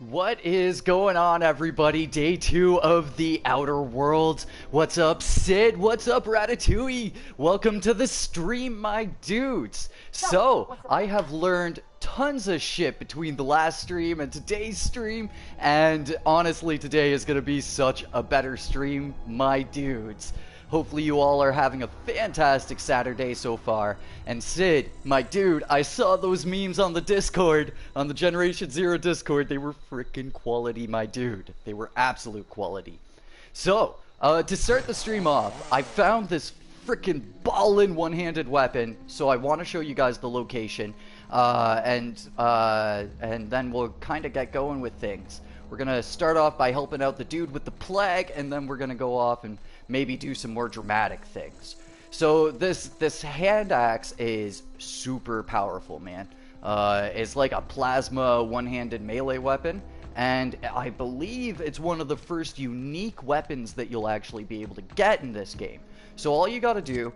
What is going on, everybody? Day 2 of the Outer Worlds. What's up, Sid? What's up, Ratatouille? Welcome to the stream, my dudes. So, I have learned tons of shit between the last stream and today's stream, and honestly, today is going to be such a better stream, my dudes. Hopefully you all are having a fantastic Saturday so far. And Sid, my dude, I saw those memes on the Discord, on the Generation Zero Discord. They were freaking quality, my dude. They were absolute quality. So, to start the stream off, I found this freaking ballin' one-handed weapon. So I want to show you guys the location. And then we'll kind of get going with things. We're going to start off by helping out the dude with the plague, and then we're going to go off and maybe do some more dramatic things. So this hand axe is super powerful, man. It's like a plasma one-handed melee weapon, and I believe it's one of the first unique weapons that you'll actually be able to get in this game. So all you gotta do,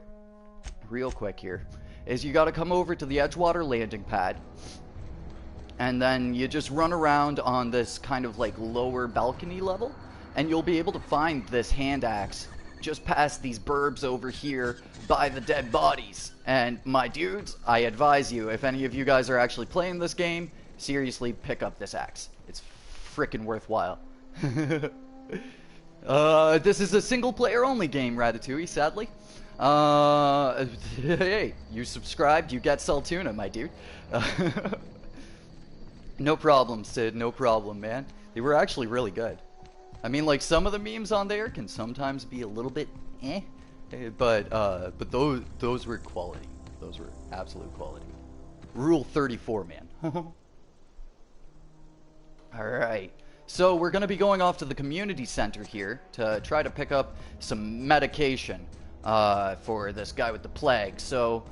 real quick here, is you gotta come over to the Edgewater landing pad, and then you just run around on this kind of like lower balcony level, and you'll be able to find this hand axe just past these burbs over here by the dead bodies. And my dudes, I advise you, if any of you guys are actually playing this game, seriously pick up this axe. It's freaking worthwhile. This is a single player only game, Ratatouille, sadly. Hey, you subscribed, you get saltuna, my dude. No problem, Sid, no problem, man. They were actually really good. I mean, like, some of the memes on there can sometimes be a little bit but those were quality. Those were absolute quality. Rule 34, man. Alright, so we're going to be going off to the community center here to try to pick up some medication for this guy with the plague. So,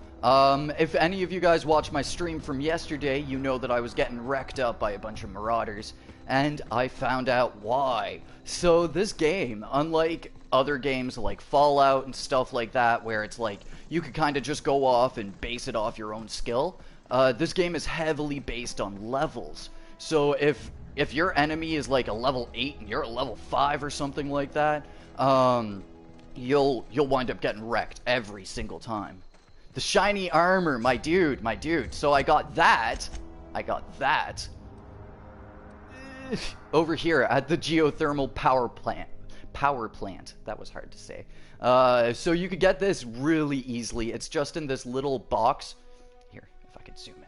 if any of you guys watched my stream from yesterday, you know that I was getting wrecked up by a bunch of marauders, and I found out why. So this game, unlike other games like Fallout and stuff like that, where it's like you could kind of just go off and base it off your own skill, this game is heavily based on levels. So if your enemy is like a level 8 and you're a level 5 or something like that, you'll wind up getting wrecked every single time. The shiny armor, my dude, my dude. So I got that over here at the geothermal power plant. That was hard to say. So you could get this really easily. It's just in this little box. Here, if I could zoom in.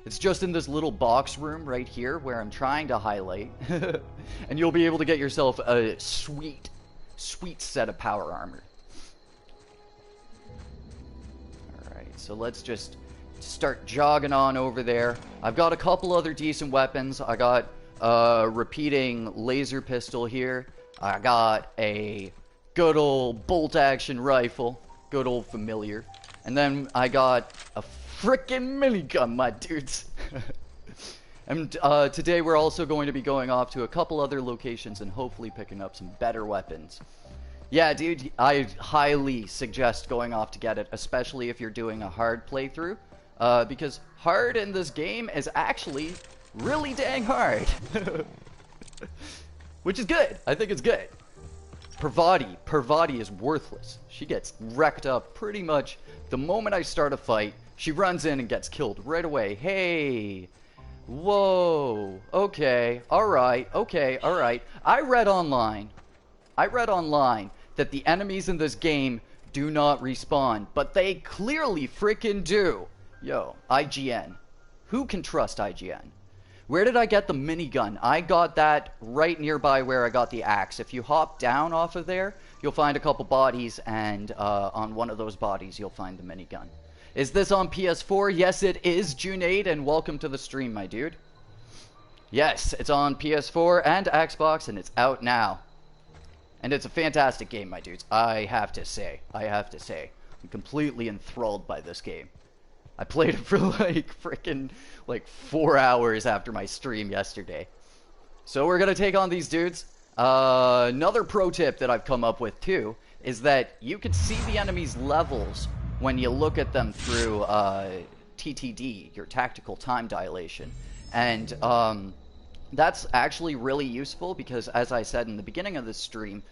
It's just in this little box room right here where I'm trying to highlight. And you'll be able to get yourself a sweet set of power armor. Alright, so let's just start jogging on over there. I've got a couple other decent weapons. I got repeating laser pistol here. I got a good old bolt action rifle, good old familiar, and then I got a frickin' minigun, my dudes. And today we're also going to be going off to a couple other locations and hopefully picking up some better weapons. Yeah, dude, I highly suggest going off to get it, especially if you're doing a hard playthrough, because hard in this game is actually really dang hard. Which is good. I think it's good. Parvati is worthless. She gets wrecked up pretty much the moment I start a fight. She runs in and gets killed right away. Hey. Whoa. Okay. Alright. Okay. Alright. I read online that the enemies in this game do not respawn, but they clearly freaking do. Yo, IGN. Who can trust IGN? Where did I get the minigun? I got that right nearby where I got the axe. If you hop down off of there, you'll find a couple bodies, and on one of those bodies, you'll find the minigun. Is this on PS4? Yes, it is, Junaid, and welcome to the stream, my dude. Yes, it's on PS4 and Xbox, and it's out now. And it's a fantastic game, my dudes. I have to say. I'm completely enthralled by this game. I played it for like freaking 4 hours after my stream yesterday. So we're gonna take on these dudes. Another pro tip that I've come up with too is that you can see the enemy's levels when you look at them through TTD, your tactical time dilation. And That's actually really useful because, as I said in the beginning of this stream,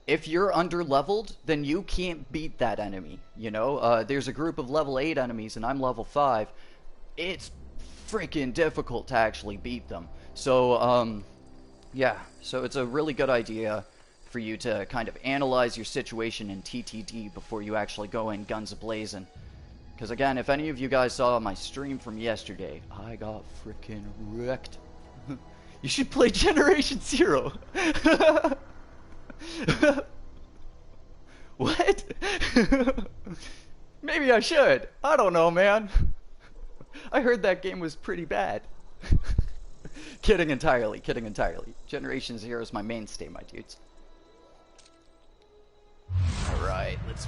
if you're under-leveled, then you can't beat that enemy, you know? There's a group of level 8 enemies and I'm level 5. It's freaking difficult to actually beat them. So, yeah, so it's a really good idea for you to kind of analyze your situation in TTD before you actually go in guns a-blazing. Because again, if any of you guys saw my stream from yesterday, I got freaking wrecked. You should play Generation Zero. What? Maybe I should. I don't know, man. I heard that game was pretty bad. Kidding entirely, kidding entirely. Generation Zero is my mainstay, my dudes. Alright, let's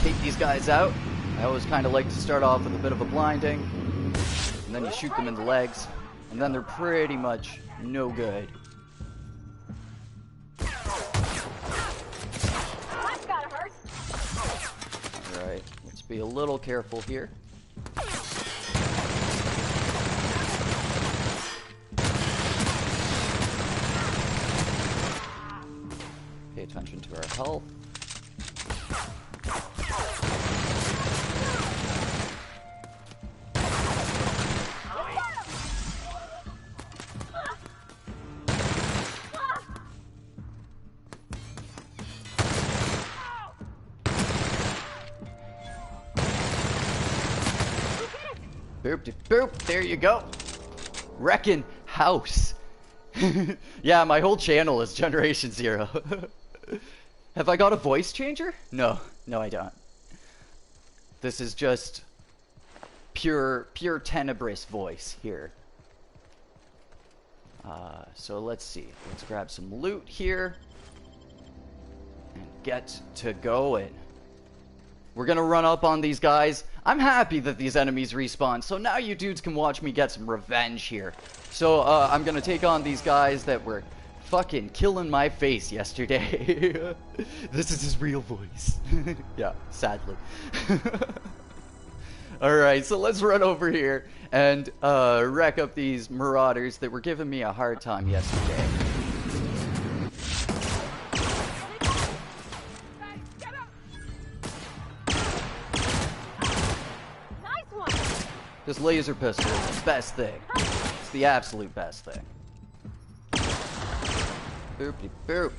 take these guys out. I always kind of like to start off with a bit of a blinding, and then you shoot them in the legs, and then they're pretty much no good. Alright, let's be a little careful here. Pay attention to our health. Boop, boop, there you go. Wrecking house. Yeah, my whole channel is Generation Zero. Have I got a voice changer? No, no I don't. This is just pure tenebrous voice here. So let's see. Let's grab some loot here. And get to going. We're gonna run up on these guys. I'm happy that these enemies respawn, so now you dudes can watch me get some revenge here. So, I'm gonna take on these guys that were fucking killing my face yesterday. This is his real voice. Yeah, sadly. Alright, so let's run over here and wreck up these marauders that were giving me a hard time yesterday. This laser pistol is the best thing. It's the absolute best thing. Boopity boop.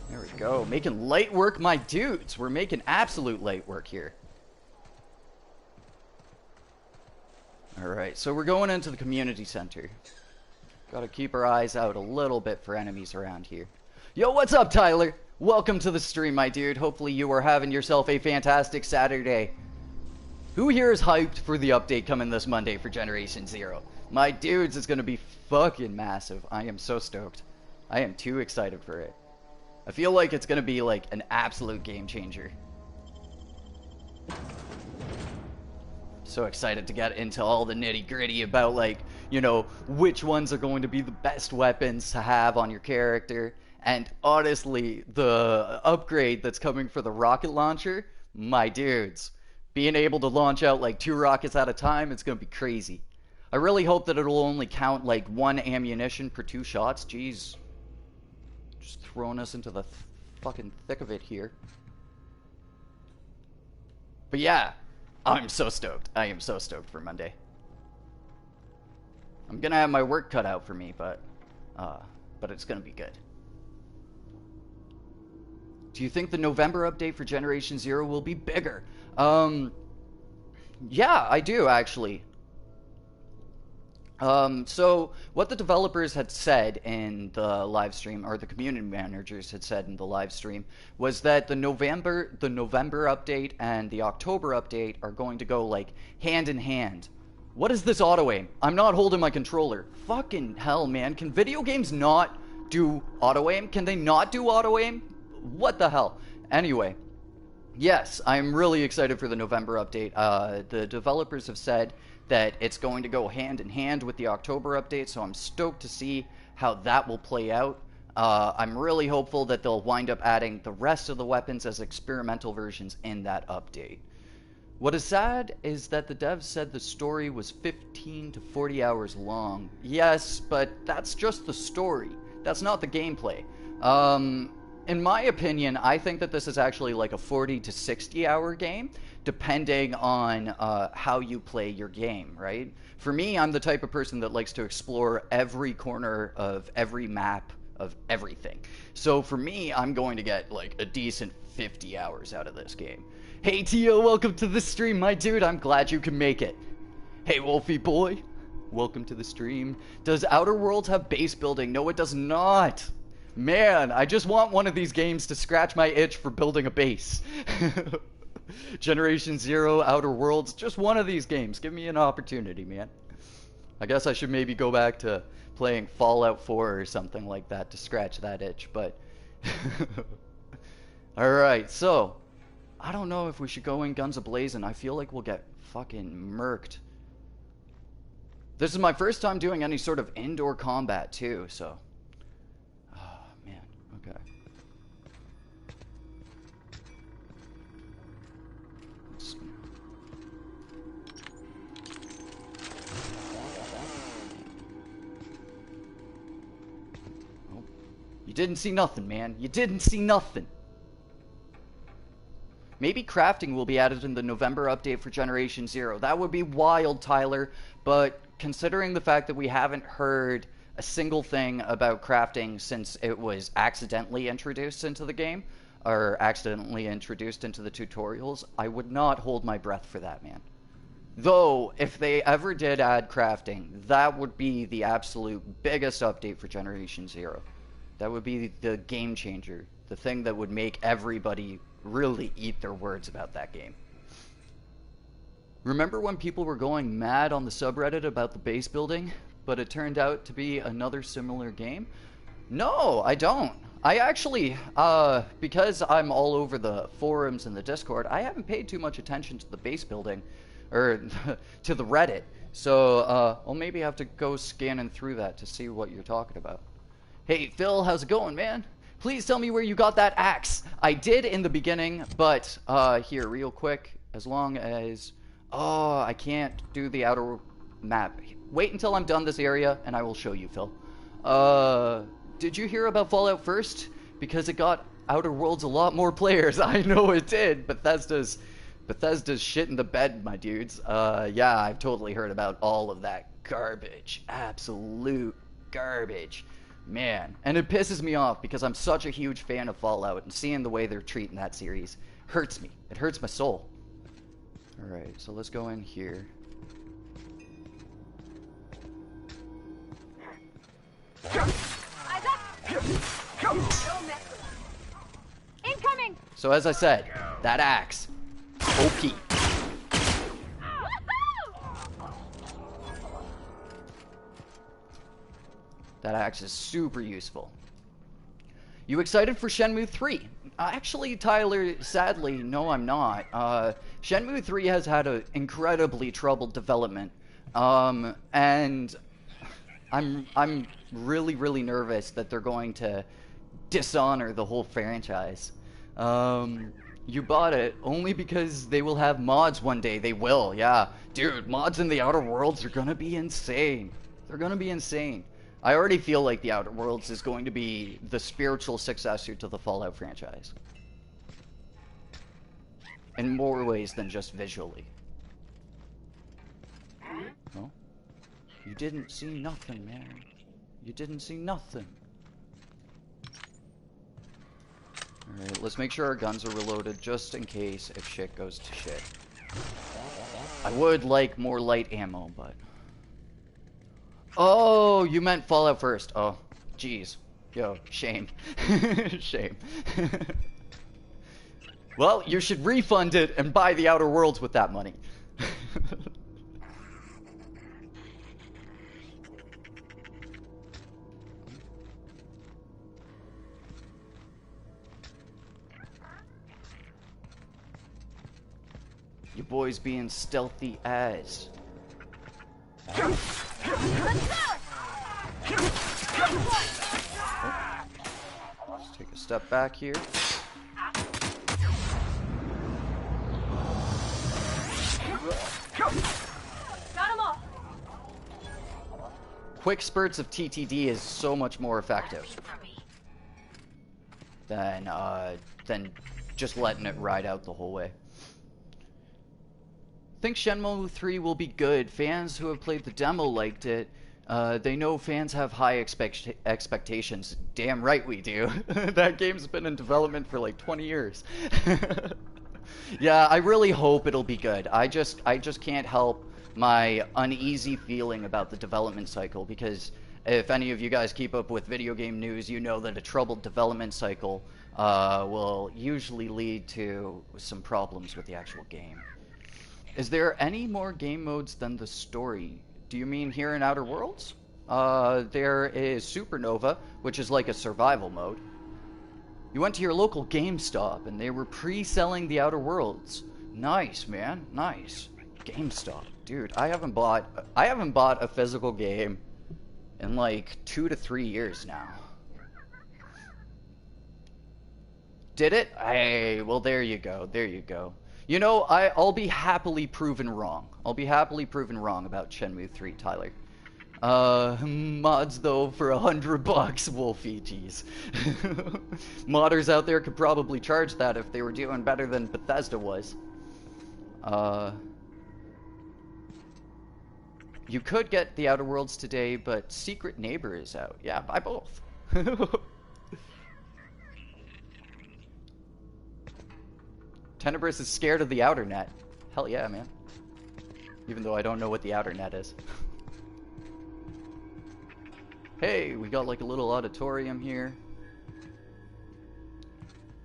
There we go. Making light work, my dudes. We're making absolute light work here. Alright, so we're going into the community center. Gotta keep our eyes out a little bit for enemies around here. Yo, what's up, Tyler? Welcome to the stream, my dude. Hopefully you are having yourself a fantastic Saturday. Who here is hyped for the update coming this Monday for Generation Zero? My dudes, it's gonna be fucking massive. I am so stoked. I am too excited for it. I feel like it's gonna be like an absolute game changer. So excited to get into all the nitty gritty about, like, you know, which ones are going to be the best weapons to have on your character. And honestly, the upgrade that's coming for the rocket launcher, my dudes. Being able to launch out like 2 rockets at a time, it's going to be crazy. I really hope that it'll only count like 1 ammunition per 2 shots. Jeez. Just throwing us into the fucking thick of it here. But yeah, I'm so stoked. I am so stoked for Monday. I'm going to have my work cut out for me, but it's going to be good. Do you think the November update for Generation Zero will be bigger? Yeah, I do, actually. So what the developers had said in the live stream, or the community managers had said in the live stream, was that the November update and the October update are going to go like hand in hand. What is this auto aim? I'm not holding my controller. Fucking hell, man. Can video games not do auto aim? Can they not do auto aim? What the hell? Anyway. Yes, I'm really excited for the November update. The developers have said that it's going to go hand in hand with the October update, so I'm stoked to see how that will play out. I'm really hopeful that they'll wind up adding the rest of the weapons as experimental versions in that update. What is sad is that the devs said the story was 15 to 40 hours long. Yes, but that's just the story. That's not the gameplay. In my opinion, I think that this is actually like a 40 to 60 hour game, depending on how you play your game, right? For me, I'm the type of person that likes to explore every corner of every map of everything. So for me, I'm going to get like a decent 50 hours out of this game. Hey Tio, welcome to the stream, my dude. I'm glad you can make it. Hey Wolfie boy, welcome to the stream. Does Outer Worlds have base building? No, it does not. Man, I just want one of these games to scratch my itch for building a base. Generation Zero, Outer Worlds, just one of these games. Give me an opportunity, man. I guess I should maybe go back to playing Fallout 4 or something like that to scratch that itch, but... Alright, so... I don't know if we should go in guns a-blazing. I feel like we'll get fucking murked. This is my first time doing any sort of indoor combat, too, so... Oh, man. Okay. Oh. You didn't see nothing, man. You didn't see nothing. Maybe crafting will be added in the November update for Generation Zero. That would be wild, Tyler, but considering the fact that we haven't heard a single thing about crafting since it was accidentally introduced into the game, or accidentally introduced into the tutorials, I would not hold my breath for that, man. Though, if they ever did add crafting, that would be the absolute biggest update for Generation Zero. That would be the game changer, the thing that would make everybody really eat their words about that game. Remember when people were going mad on the subreddit about the base building, but it turned out to be another similar game? No, I don't. I actually, because I'm all over the forums and the Discord, I haven't paid too much attention to the base building, or to the Reddit. So, I'll maybe have to go scanning through that to see what you're talking about. Hey, Phil, how's it going, man? Please tell me where you got that axe. I did in the beginning, but here, real quick, as long as... Oh, I can't do the outer map. Wait until I'm done this area, and I will show you, Phil. Did you hear about Fallout First? Because it got Outer Worlds a lot more players. I know it did. Bethesda's shit in the bed, my dudes. Yeah, I've totally heard about all of that garbage. Absolute garbage. Man, and it pisses me off because I'm such a huge fan of Fallout, and seeing the way they're treating that series hurts me. It hurts my soul. Alright, so let's go in here. Incoming! So as I said, that axe, OP. That axe is super useful. You excited for Shenmue 3? Actually, Tyler, sadly, no I'm not. Shenmue 3 has had an incredibly troubled development. And I'm really nervous that they're going to dishonor the whole franchise. You bought it only because they will have mods one day. They will, yeah. Dude, mods in the Outer Worlds are gonna be insane. They're gonna be insane. I already feel like the Outer Worlds is going to be the spiritual successor to the Fallout franchise. In more ways than just visually. No? You didn't see nothing, man. You didn't see nothing. Alright, let's make sure our guns are reloaded just in case if shit goes to shit. I would like more light ammo, but... Oh, you meant Fallout First. Oh, jeez. Yo, shame. Shame. Well, you should refund it and buy the Outer Worlds with that money. You boys being stealthy as. Oh. Let's take a step back here. Got them all. Quick spurts of TTD is so much more effective than just letting it ride out the whole way. I think Shenmue 3 will be good. Fans who have played the demo liked it. They know fans have high expectations. Damn right we do. That game's been in development for like 20 years. Yeah, I really hope it'll be good. I just can't help my uneasy feeling about the development cycle, because if any of you guys keep up with video game news, you know that a troubled development cycle will usually lead to some problems with the actual game. Is there any more game modes than the story? Do you mean here in Outer Worlds? There is Supernova, which is like a survival mode. You went to your local GameStop and they were pre-selling the Outer Worlds. Nice, man. Nice. GameStop. Dude, I haven't bought a physical game in like 2 to 3 years now. Did it? Hey, well there you go. There you go. You know, I'll be happily proven wrong. I'll be happily proven wrong about Shenmue 3, Tyler. Mods though for $100, Wolfie, jeez. Modders out there could probably charge that if they were doing better than Bethesda was. You could get the Outer Worlds today, but Secret Neighbor is out. Yeah, buy both. Tenebris is scared of the outer net. Hell yeah, man. Even though I don't know what the outer net is. Hey, we got like a little auditorium here.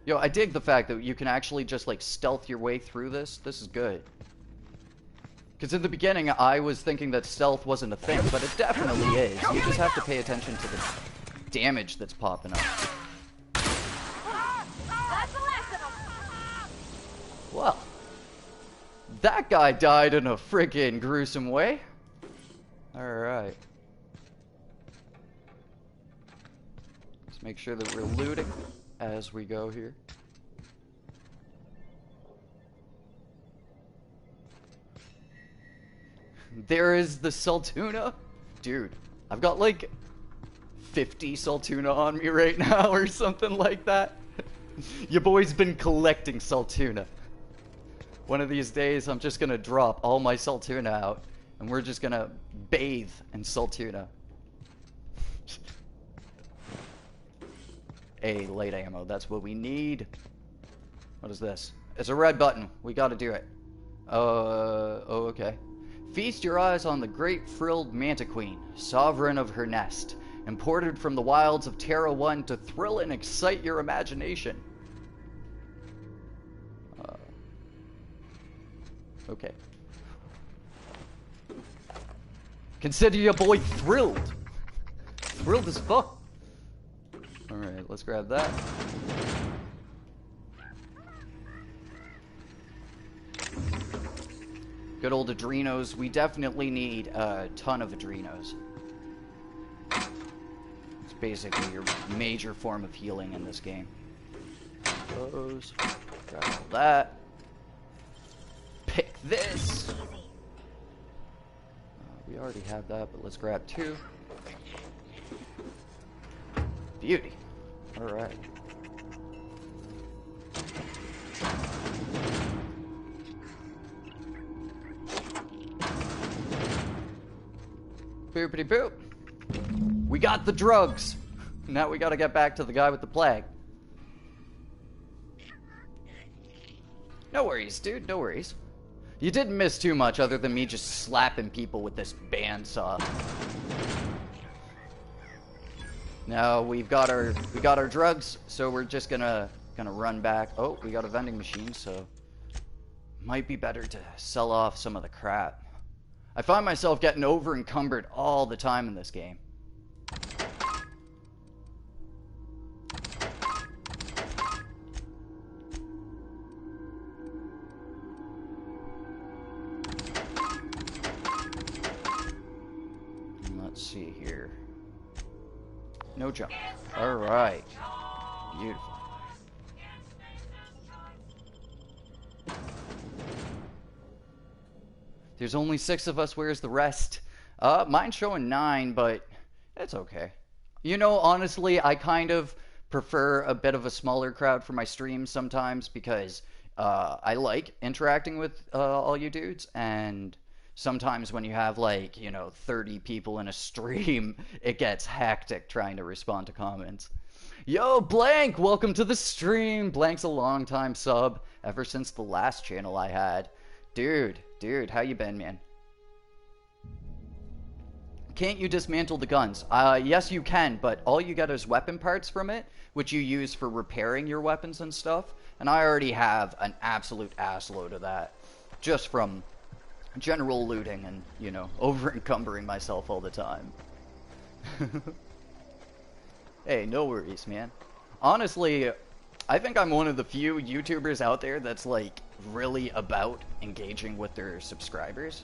Yo, I dig the fact that you can actually just like stealth your way through this. This is good. Because in the beginning, I was thinking that stealth wasn't a thing, but it definitely is. You just have to pay attention to the damage that's popping up. Well, that guy died in a friggin' gruesome way. Alright. Let's make sure that we're looting as we go here. There is the saltuna. Dude, I've got like 50 saltuna on me right now or something like that. Your boy's been collecting saltuna. One of these days, I'm just gonna drop all my saltuna out, and we're just gonna bathe in saltuna. Hey, light ammo, that's what we need. What is this? It's a red button. We gotta do it. Oh, okay. Feast your eyes on the great frilled mantiqueen, sovereign of her nest, imported from the wilds of Terra 1 to thrill and excite your imagination. Okay. Consider your boy thrilled. Thrilled as fuck. Alright, let's grab that. Good old adrenos. We definitely need a ton of adrenos. It's basically your major form of healing in this game. Those. Grab all that. Pick this. We already have that, but let's grab 2. Beauty. Alright. Boopity boop. We got the drugs. Now we gotta get back to the guy with the plague. No worries, dude. No worries. You didn't miss too much other than me just slapping people with this bandsaw. Now we got our drugs, so we're just gonna run back. Oh, we got a vending machine, so might be better to sell off some of the crap. I find myself getting over encumbered all the time in this game. Let's see here. No jump. Alright. Beautiful. There's only 6 of us. Where's the rest? Mine's showing 9, but it's okay. You know, honestly, I kind of prefer a bit of a smaller crowd for my streams sometimes because I like interacting with all you dudes, and sometimes when you have like, 30 people in a stream, it gets hectic trying to respond to comments. Yo, Blank, welcome to the stream. Blank's a long time sub, ever since the last channel I had. Dude, how you been, man? Can't you dismantle the guns? Yes, you can, but all you get is weapon parts from it, which you use for repairing your weapons and stuff. And I already have an absolute assload of that, just from general looting and, over-encumbering myself all the time. Hey, no worries, man. Honestly, I think I'm one of the few YouTubers out there that's, like, really about engaging with their subscribers.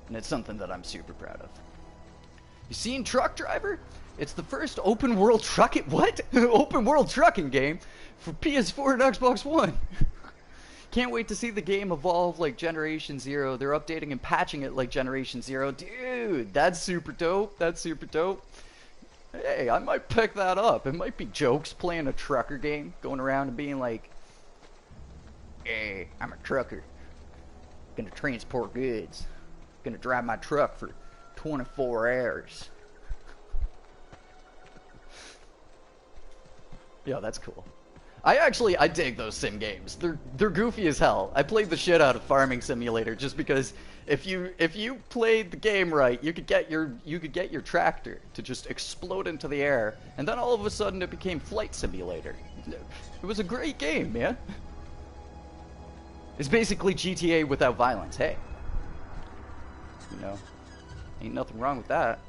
And it's something that I'm super proud of. You seen Truck Driver? It's the first open world trucking open world trucking game for PS4 and Xbox One. Can't wait to see the game evolve like Generation Zero. They're updating and patching it like Generation Zero. Dude, that's super dope. That's super dope. Hey, I might pick that up. It might be jokes playing a trucker game, going around and being like, hey, I'm a trucker. Gonna transport goods. Gonna drive my truck for 24 hours. Yo, that's cool. I dig those sim games. They're goofy as hell. I played the shit out of Farming Simulator just because if you played the game right, you could get your tractor to just explode into the air, and then all of a sudden it became Flight Simulator. It was a great game, man. It's basically GTA without violence. Hey, ain't nothing wrong with that.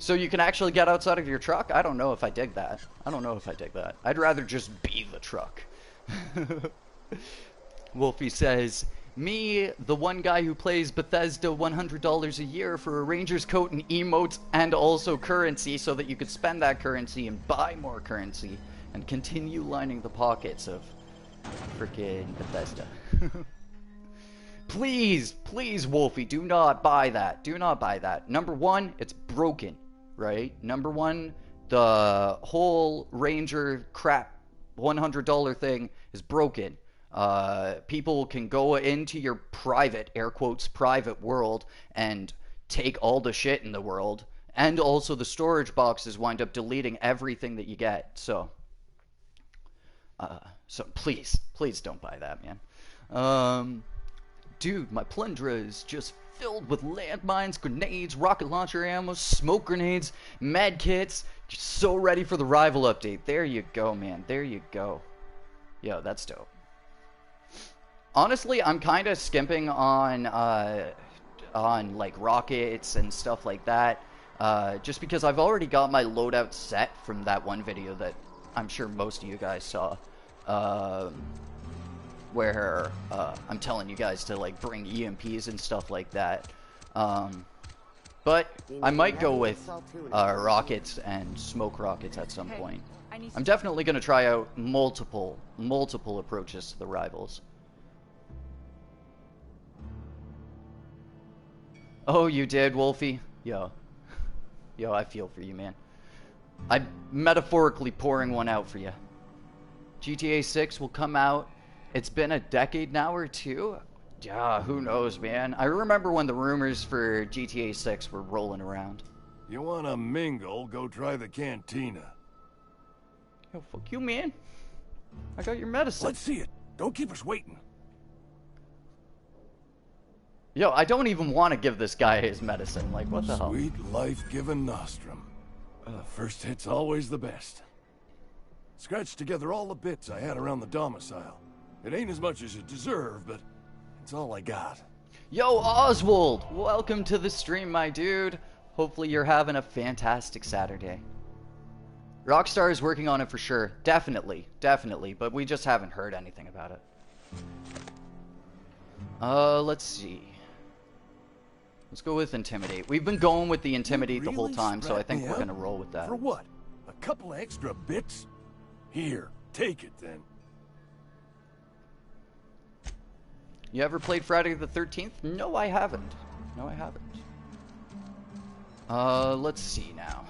So you can actually get outside of your truck? I don't know if I dig that. I'd rather just be the truck. Wolfie says, me, the one guy who plays Bethesda $100 a year for a Ranger's coat and emotes and also currency so that you could spend that currency and buy more currency and continue lining the pockets of frickin' Bethesda. Please, Wolfie, do not buy that. Do not buy that. Number one, it's broken, right? Number one, the whole Ranger crap $100 thing is broken. People can go into your private, air quotes, private world and take all the shit in the world. And also the storage boxes wind up deleting everything that you get. So please don't buy that, man. Dude, my Plundra is just filled with landmines, grenades, rocket launcher ammo, smoke grenades, med kits. Just so ready for the rival update. There you go, man. There you go. Yo, that's dope. Honestly, I'm kind of skimping on like rockets and stuff like that. Just because I've already got my loadout set from that one video that I'm sure most of you guys saw. Where I'm telling you guys to like bring EMPs and stuff like that. But I might go with rockets and smoke rockets at some point. I'm definitely going to try out multiple approaches to the rivals. Oh, you did, Wolfie? Yo, I feel for you, man. I'm metaphorically pouring one out for you. GTA 6 will come out. It's been a decade now or two. Yeah, who knows, man. I remember when the rumors for GTA 6 were rolling around. You wanna mingle, go try the cantina. Yo, fuck you, man. I got your medicine. Let's see it. Don't keep us waiting. Yo, I don't even want to give this guy his medicine. Like, what the hell? Sweet life-giving nostrum. The first hit's always the best. Scratched together all the bits I had around the domicile. It ain't as much as you deserve, but it's all I got. Yo, Oswald! Welcome to the stream, my dude. Hopefully you're having a fantastic Saturday. Rockstar is working on it for sure. Definitely, but we just haven't heard anything about it. Let's see. Let's go with Intimidate. We've been going with the Intimidate the whole time, so I think we're gonna roll with that. For what? A couple of extra bits? Here, take it then. You ever played Friday the 13th? No, I haven't. No, I haven't. Let's see now.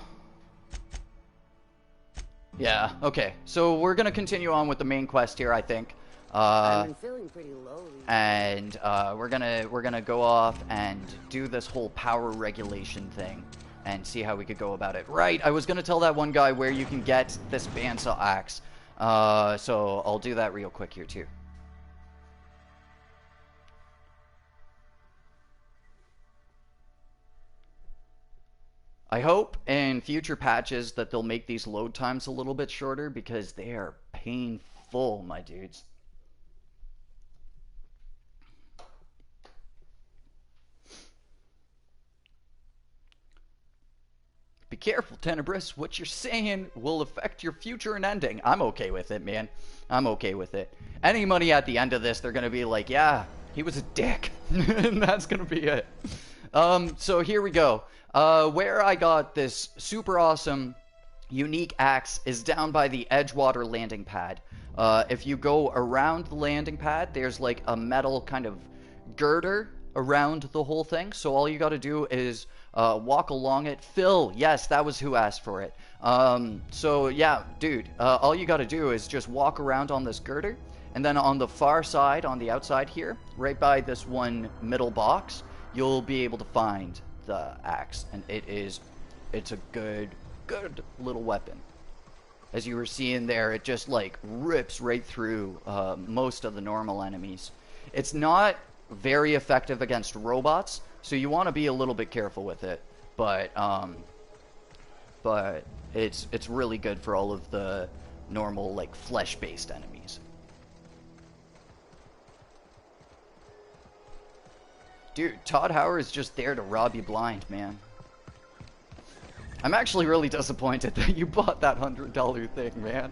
Yeah, okay. So we're gonna continue on with the main quest here, I think. I've been feeling pretty low these And we're gonna go off and do this whole power regulation thing and see how we could go about it. Right, I was gonna tell that one guy where you can get this bandsaw axe. So I'll do that real quick here too. I hope in future patches that they'll make these load times a little bit shorter because they are painful, my dudes. Be careful, Tenebrous. What you're saying will affect your future and ending. I'm okay with it, man. I'm okay with it. Any money at the end of this, they're going to be like, yeah, he was a dick. And that's going to be it. So here we go. Where I got this super awesome, unique axe is down by the Edgewater landing pad. If you go around the landing pad, there's like a metal kind of girder around the whole thing. So all you got to do is walk along it. Phil, yes, that was who asked for it. So yeah, dude, all you got to do is just walk around on this girder. And then on the far side, on the outside here, right by this one middle box, you'll be able to find the axe. And it's a good little weapon. As you were seeing there, it just like rips right through most of the normal enemies. It's not very effective against robots, so you want to be a little bit careful with it. But it's really good for all of the normal like flesh-based enemies. Dude, Todd Howard is just there to rob you blind, man. I'm actually really disappointed that you bought that $100 thing, man.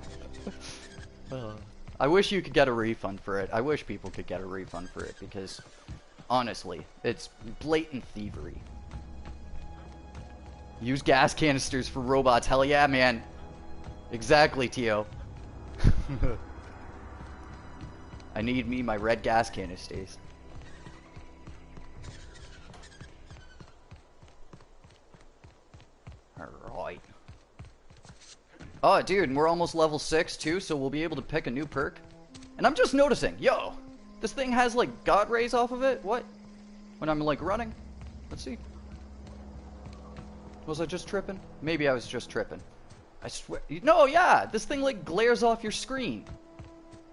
I wish you could get a refund for it. I wish people could get a refund for it because, honestly, it's blatant thievery. Use gas canisters for robots. Hell yeah, man. Exactly, Tio. I need me my red gas canisters. Alright. Oh, dude, and we're almost level 6, too, so we'll be able to pick a new perk. And I'm just noticing, yo, this thing has, like, God rays off of it? What? When I'm, like, running? Let's see. Was I just tripping? Maybe I was just tripping. I swear. No, yeah, this thing, like, glares off your screen.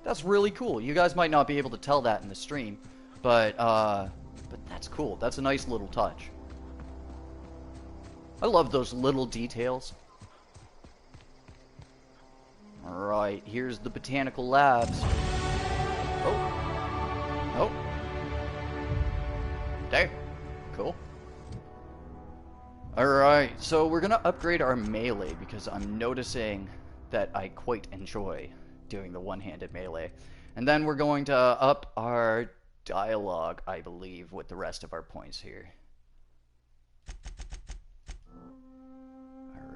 That's really cool. You guys might not be able to tell that in the stream, but that's cool. That's a nice little touch. I love those little details. Alright, here's the botanical labs. Oh. Oh. Okay. Cool. Alright, so we're gonna upgrade our melee because I'm noticing that I quite enjoy doing the one-handed melee. And then we're going to up our dialogue, I believe, with the rest of our points here.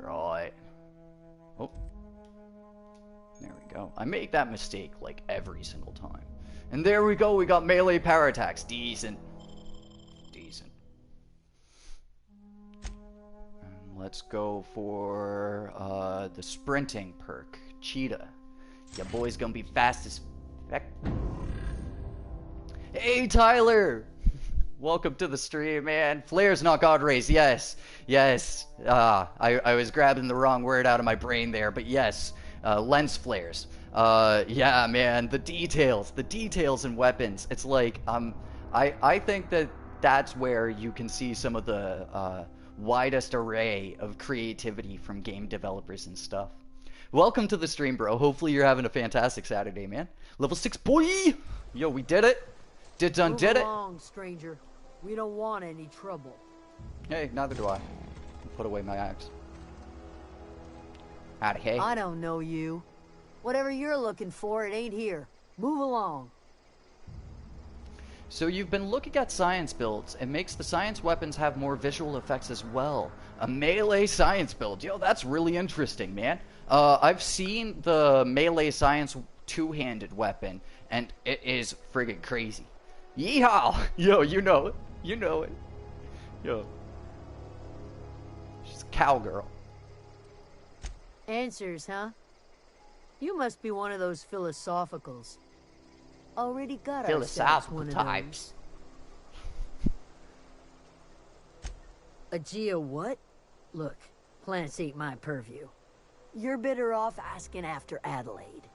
Alright. Oh. There we go. I make that mistake like every single time. And there we go, we got melee power attacks. Decent. Decent. And let's go for the sprinting perk. Cheetah. Your boy's gonna be fast as heck. Hey, Tyler! Welcome to the stream, man. Flares, not God rays. Yes. Yes. I was grabbing the wrong word out of my brain there, but yes. Lens flares. Yeah, man. The details in weapons. It's like, I think that that's where you can see some of the widest array of creativity from game developers and stuff. Welcome to the stream, bro. Hopefully you're having a fantastic Saturday, man. Level 6, boy! Yo, we did it. Did it. Move along, stranger. We don't want any trouble. Hey, neither do I. Put away my axe. Howdy, hey. I don't know you. Whatever you're looking for, it ain't here. Move along. So you've been looking at science builds. It makes the science weapons have more visual effects as well. A melee science build. Yo, that's really interesting, man. I've seen the melee science two-handed weapon, and it is friggin' crazy. Yeehaw! Yo, you know it. You know it. Yo. She's a cowgirl. Answers, huh? You must be one of those philosophicals. Already got ourselves Philosophical one of types. those. A Geo what? Look, plants ain't my purview. You're better off asking after Adelaide.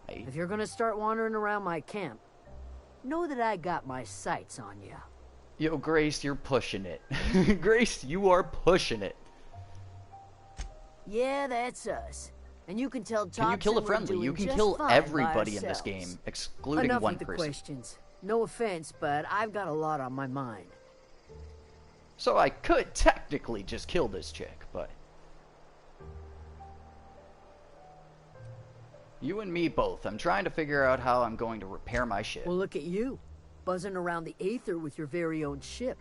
Hey. If you're gonna start wandering around my camp, know that I got my sights on you. Yo, Grace, you're pushing it. Grace, you are pushing it. Yeah, that's us. And you can tell Thompson Can you kill a we're friendly? doing You can just kill fine everybody by in this ourselves. game, excluding Enough one with the person. questions. No offense, but I've got a lot on my mind. So I could technically just kill this chick, but... You and me both. I'm trying to figure out how I'm going to repair my ship. Well, look at you, buzzing around the Aether with your very own ship.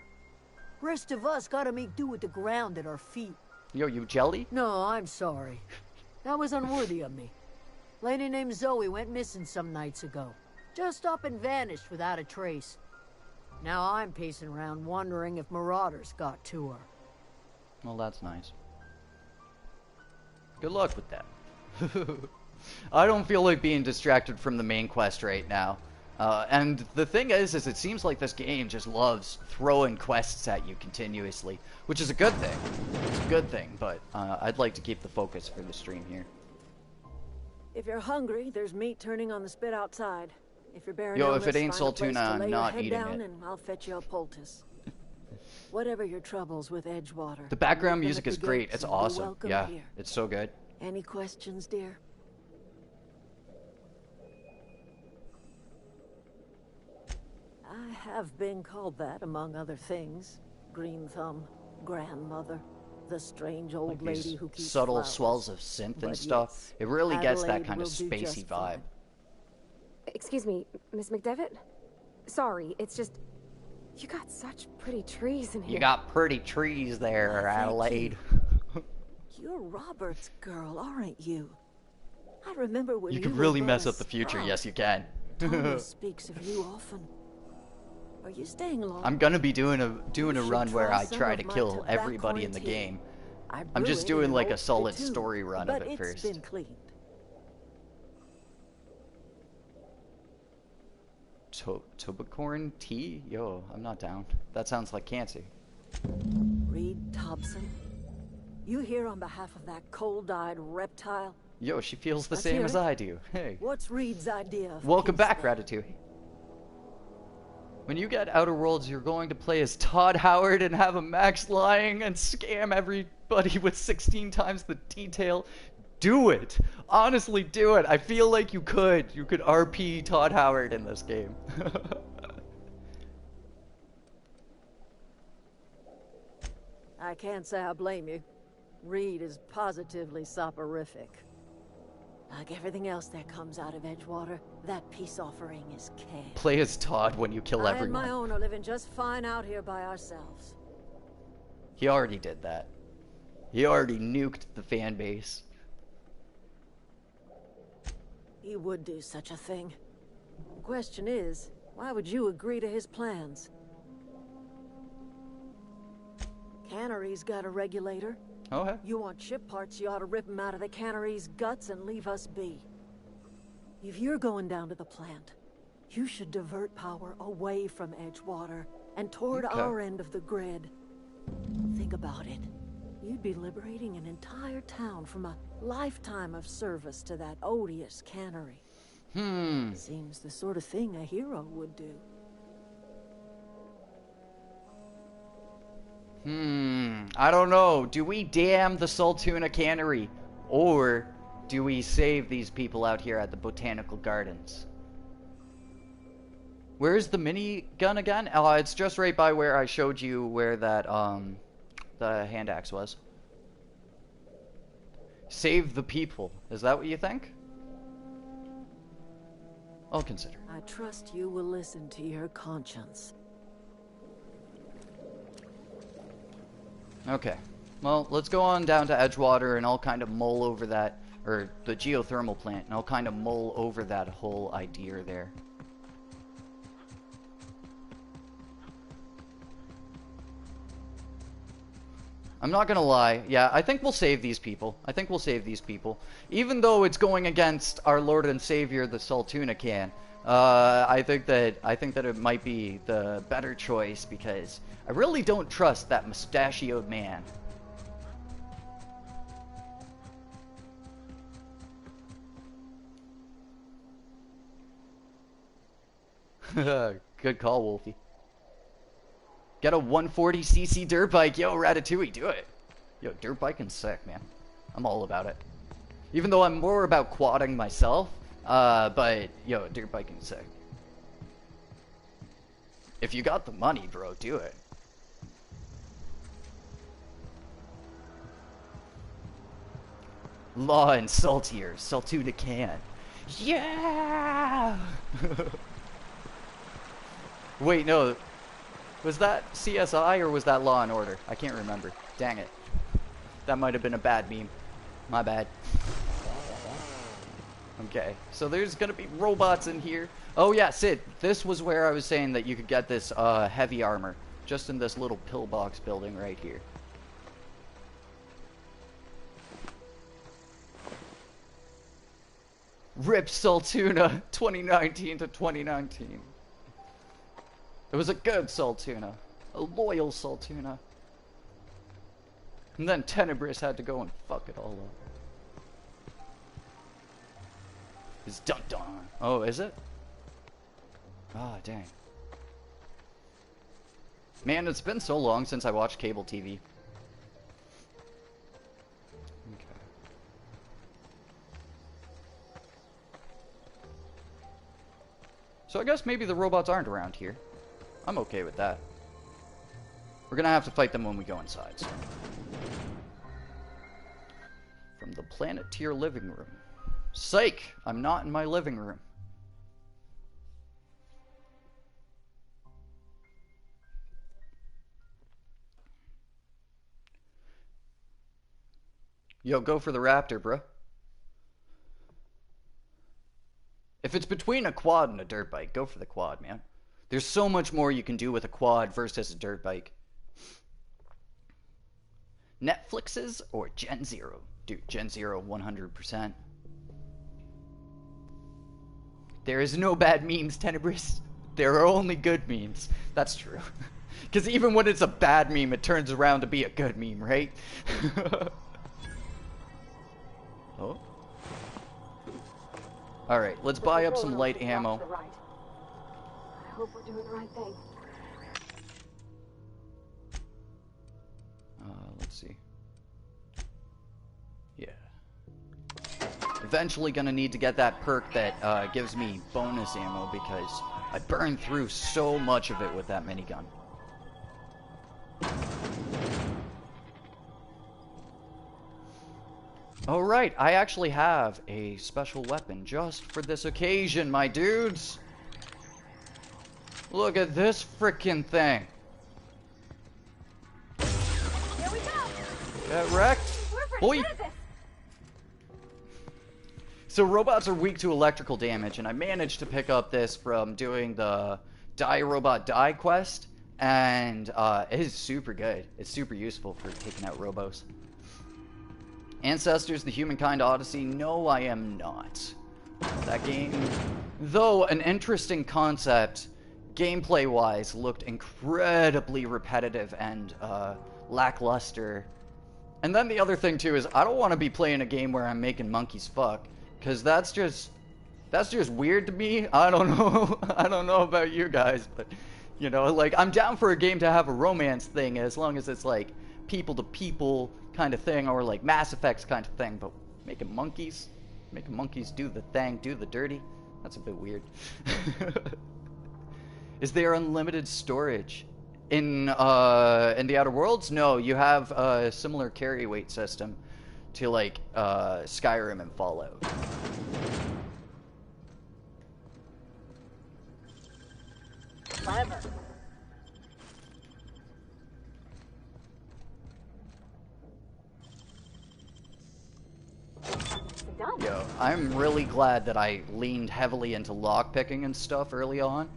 Rest of us gotta make do with the ground at our feet. Yo, you jelly? No, I'm sorry. That was unworthy of me. Lady named Zoe went missing some nights ago. Just up and vanished without a trace. Now I'm pacing around wondering if marauders got to her. Well, that's nice. Good luck with that. I don't feel like being distracted from the main quest right now. And the thing is it seems like this game just loves throwing quests at you continuously, which is a good thing. It's a good thing, but I'd like to keep the focus for the stream here. If you're hungry, there's meat turning on the spit outside. If you're bearing Yo, if illness, it ain't find a place saltuna, to I'm lay not your head eating down it. and I'll fetch you a poultice. Whatever your troubles with Edgewater. The background leave them music at is the great. gates It's and you're awesome. welcome Yeah, here. it's so good. Any questions, dear? I have been called that, among other things. Green Thumb, grandmother, the strange old Like these lady who keeps subtle flowers. swells of synth and But stuff. yes, It really gets that Adelaide kind of will do spacey just vibe. fine. Excuse me, Miss McDevitt? Sorry, it's just... You got such pretty trees in here. You got pretty trees there, Thank Adelaide. You're Robert's girl, aren't you? I remember when You you could were really but mess a up the future. sprout. Yes, you can. Thomas speaks of you often. Are you staying long? I'm gonna be doing a You run should where try I some try of to my kill tobacco everybody in the tea. game. I I'm brew just it doing in like a oak solid too, story run but of it it's first. been cleaned. Tobacorn tea? Yo, I'm not down. That sounds like cancer. Reed Thompson, you here on behalf of that cold-eyed reptile? Yo, she feels the Let's same hear as it. I do. Hey. What's Reed's idea of Welcome peace, back, then? Ratatouille. When you get Outer Worlds, you're going to play as Todd Howard and have a max lying and scam everybody with 16 times the detail. Do it! Honestly, do it! I feel like you could. You could RP Todd Howard in this game. I can't say I blame you. Reed is positively soporific. Like everything else that comes out of Edgewater, that peace offering is canned. Play as Todd when you kill I and my everyone. own are living just fine out here by ourselves. He already did that. He already nuked the fan base. He would do such a thing. The question is, why would you agree to his plans? Cannery's got a regulator. Okay. You want ship parts, you ought to rip them out of the cannery's guts and leave us be. If you're going down to the plant, you should divert power away from Edgewater and toward Okay. our end of the grid. Think about it. You'd be liberating an entire town from a lifetime of service to that odious cannery. Seems the sort of thing a hero would do. I don't know. Do we dam the Saltuna Cannery? Or do we save these people out here at the Botanical Gardens? Where's the minigun again? Oh, it's just right by where I showed you where that, the hand axe was. Save the people. Is that what you think? I'll consider. I trust you will listen to your conscience. Okay. Well, let's go on down to Edgewater and I'll kind of mull over that, or the geothermal plant, and I'll kind of mull over that whole idea there. I'm not gonna lie. Yeah, I think we'll save these people. I think we'll save these people. Even though it's going against our Lord and Savior, the Saltuna can. I think that it might be the better choice because I really don't trust that mustachioed man. Good call, Wolfie. Get a 140cc dirt bike. Yo, Ratatouille, do it. Yo, dirt biking's sick, man. I'm all about it. Even though I'm more about quadding myself, but, yo, dirt biking's sick. If you got the money, bro, do it. Law and saltier. Saltuna can. Yeah! Wait, no. Was that CSI or was that Law and Order? I can't remember. Dang it. That might have been a bad meme. My bad. Okay, so there's gonna be robots in here. Oh yeah, Sid, this was where I was saying that you could get this heavy armor. Just in this little pillbox building right here. Rip Saltuna 2019 to 2019. It was a good Saltuna. A loyal Saltuna. And then Tenebris had to go and fuck it all up. It's dun-dun. Oh, is it? Ah, oh, dang. Man, it's been so long since I watched cable TV. Okay. So I guess maybe the robots aren't around here. I'm okay with that. We're gonna have to fight them when we go inside, so. From the planet to your living room. Psych! I'm not in my living room. Yo, go for the Raptor, bro. If it's between a quad and a dirt bike, go for the quad, man. There's so much more you can do with a quad versus a dirt bike. Netflix's or Gen Zero? Dude, Gen Zero 100%. There is no bad memes, Tenebris. There are only good memes. That's true. Because even when it's a bad meme, it turns around to be a good meme, right? Oh. Alright, let's buy up some light ammo. I hope we're doing the right thing. Let's see. Yeah. Eventually gonna need to get that perk that gives me bonus ammo because I burned through so much of it with that minigun. Alright, I actually have a special weapon just for this occasion, my dudes. Look at this frickin' thing. Here we go. Get wrecked. We're Boy. pretty good at this. So robots are weak to electrical damage, and I managed to pick up this from doing the Die Robot Die quest, and it is super good. It's super useful for taking out robos. Ancestors, the Humankind Odyssey. No, I am not. That game, though an interesting concept, gameplay-wise, looked incredibly repetitive and lackluster. And then the other thing too is I don't want to be playing a game where I'm making monkeys fuck, because that's just weird to me. I don't know. I don't know about you guys, but you know, like I'm down for a game to have a romance thing as long as it's like people to people kind of thing, or like Mass Effects kind of thing. But making monkeys do the thing, do the dirty, that's a bit weird. Is there unlimited storage in the Outer Worlds? No, you have a similar carry weight system to like Skyrim and Fallout. Clever. Done. Yo, I'm really glad that I leaned heavily into lockpicking and stuff early on.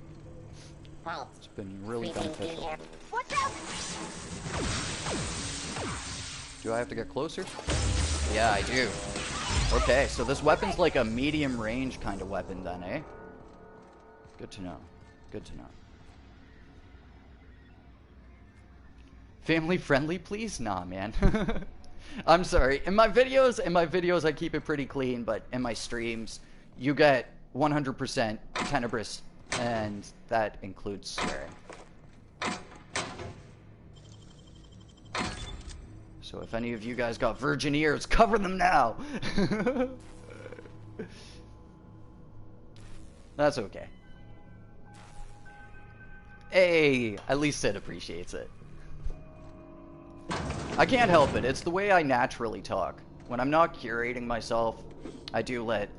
It's been really beneficial. Watch out! Do I have to get closer? Yeah, I do. Okay, so this weapon's like a medium range kind of weapon then, eh? Good to know. Good to know. Family friendly, please? Nah, man. I'm sorry. In my videos, I keep it pretty clean, but in my streams, you get 100% Tenebris, and that includes swearing. So if any of you guys got virgin ears, cover them now! That's okay. Hey, at least Sid appreciates it. I can't help it, it's the way I naturally talk. When I'm not curating myself, I do let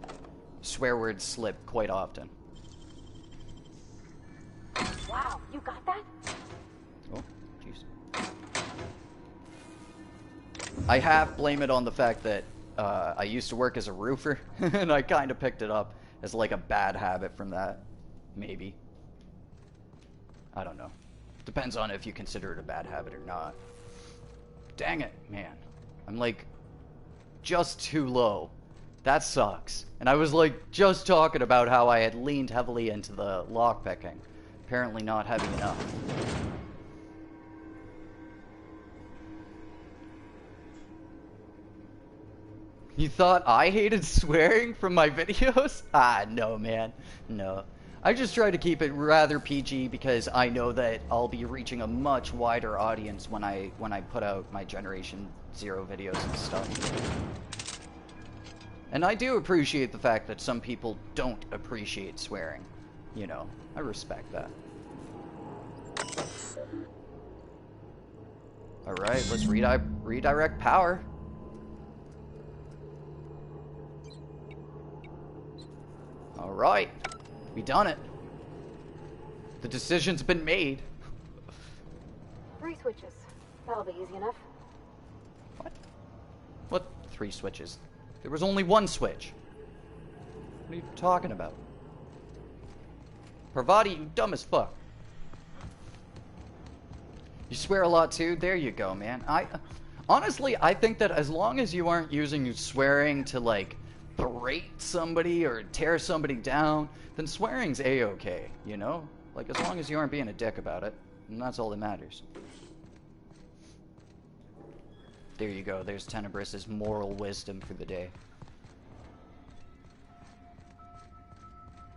swear words slip quite often. Wow, you got that? Oh, jeez. I half blame it on the fact that I used to work as a roofer, and I kind of picked it up as like a bad habit from that. Maybe. I don't know. Depends on if you consider it a bad habit or not. Dang it, man. I'm like just too low. That sucks. And I was like just talking about how I had leaned heavily into the lockpicking. Apparently not heavy enough. You thought I hated swearing from my videos? Ah, no, man. No. I just try to keep it rather PG because I know that I'll be reaching a much wider audience when I put out my Generation Zero videos and stuff. And I do appreciate the fact that some people don't appreciate swearing. You know, I respect that. Alright, let's redirect power. Alright, we done it. The decision's been made. 3 switches. That'll be easy enough. What? What 3 switches? There was only 1 switch. What are you talking about? Parvati, you dumb as fuck. You swear a lot too? There you go, man. Honestly, I think that as long as you aren't using swearing to, like, berate somebody or tear somebody down, then swearing's a-okay, you know? Like, as long as you aren't being a dick about it, and that's all that matters. There you go, there's Tenebris's moral wisdom for the day.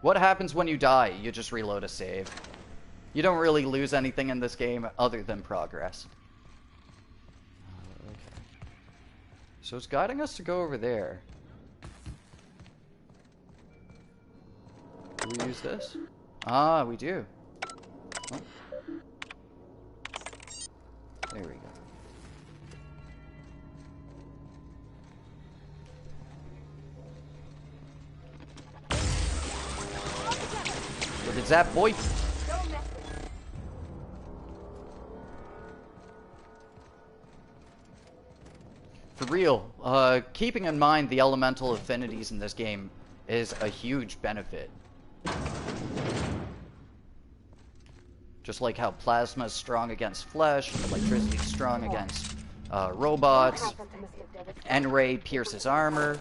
What happens when you die? You just reload a save. You don't really lose anything in this game other than progress. Okay. So it's guiding us to go over there. Do we use this? Ah, we do. Oh. There we go. Look at that boy. For real, keeping in mind the elemental affinities in this game is a huge benefit. Just like how plasma is strong against flesh, electricity is strong against robots, N-ray pierces armor,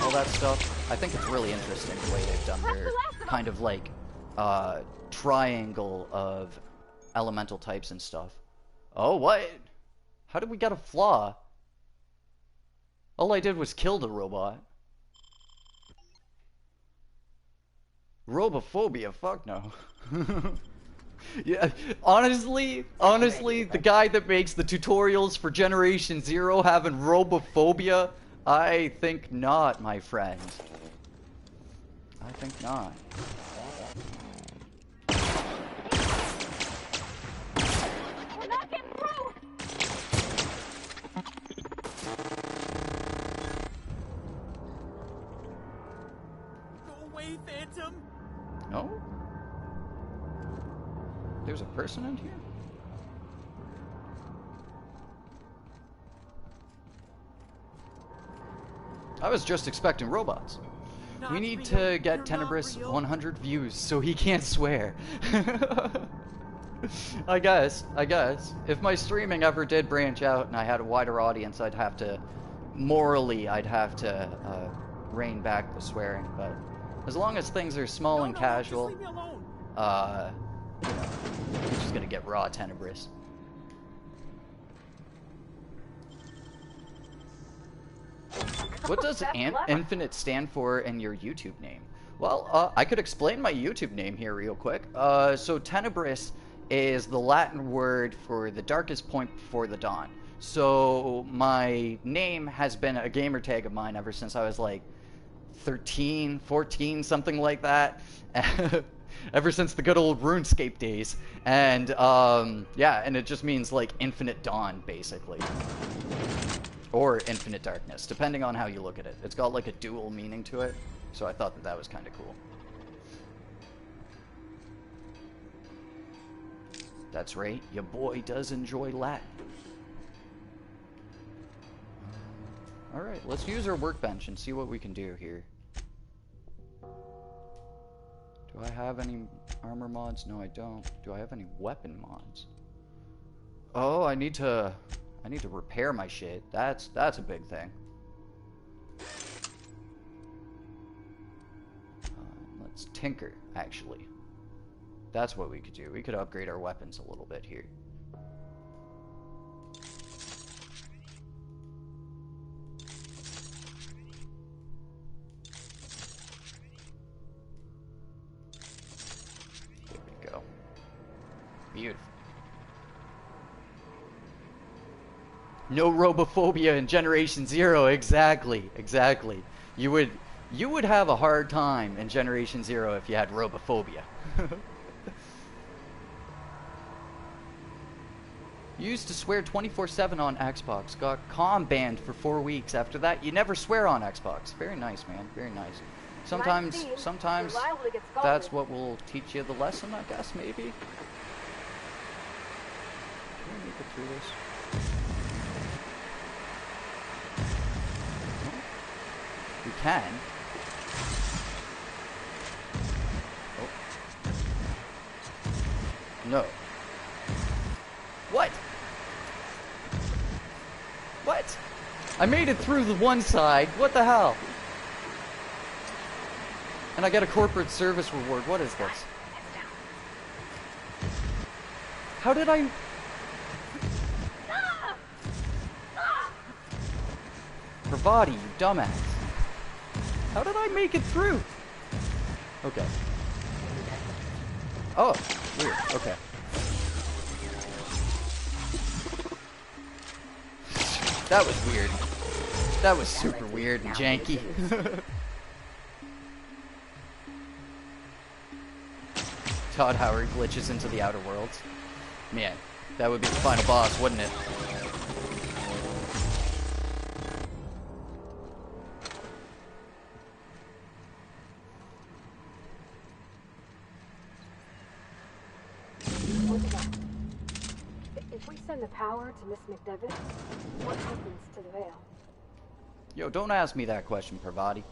all that stuff. I think it's really interesting the way they've done their kind of like triangle of elemental types and stuff. Oh, what? How did we get a flaw? All I did was kill the robot. Robophobia, fuck no. Yeah, honestly, the guy that makes the tutorials for Generation Zero having robophobia, I think not, my friend. I think not. We're not getting through! Go away, Phantom! No? There's a person in here? I was just expecting robots. We need to get Tenebris 100 views so he can't swear. I guess. If my streaming ever did branch out and I had a wider audience, I'd have to rein back the swearing. But as long as things are small and casual, just leave me alone. you know, you're just gonna get raw tenebrous. What does infinite stand for in your YouTube name? Well, I could explain my YouTube name here real quick. So Tenebris is the Latin word for the darkest point before the dawn. So my name has been a gamer tag of mine ever since I was like 13, 14, something like that. Ever since the good old RuneScape days. And yeah, and it just means like infinite dawn, basically. Or infinite darkness, depending on how you look at it. It's got like a dual meaning to it, so I thought that that was kind of cool. That's right, your boy does enjoy Latin. Alright, let's use our workbench and see what we can do here. Do I have any armor mods? No, I don't. Do I have any weapon mods? Oh, I need to repair my shit. That's a big thing. Let's tinker, actually. That's what we could do. We could upgrade our weapons a little bit here. There we go. Beautiful. No robophobia in Generation Zero. Exactly. You would have a hard time in Generation Zero if you had robophobia. You used to swear 24/7 on Xbox. Got banned for 4 weeks. After that, you never swear on Xbox. Very nice, man. Very nice. Sometimes that's what will teach you the lesson, I guess, maybe. Can we make it through this? We can. Oh. No. What? What? I made it through the one side. What the hell? And I get a corporate service reward. What is this? How did I... Pravati, you dumbass. How did I make it through? Okay. Oh, weird. Okay. That was weird. That was super weird and janky. Todd Howard glitches into the outer worlds. Man, that would be the final boss, wouldn't it? If we send the power to Miss McDevitt, what happens to the veil? Yo, don't ask me that question, Pravati.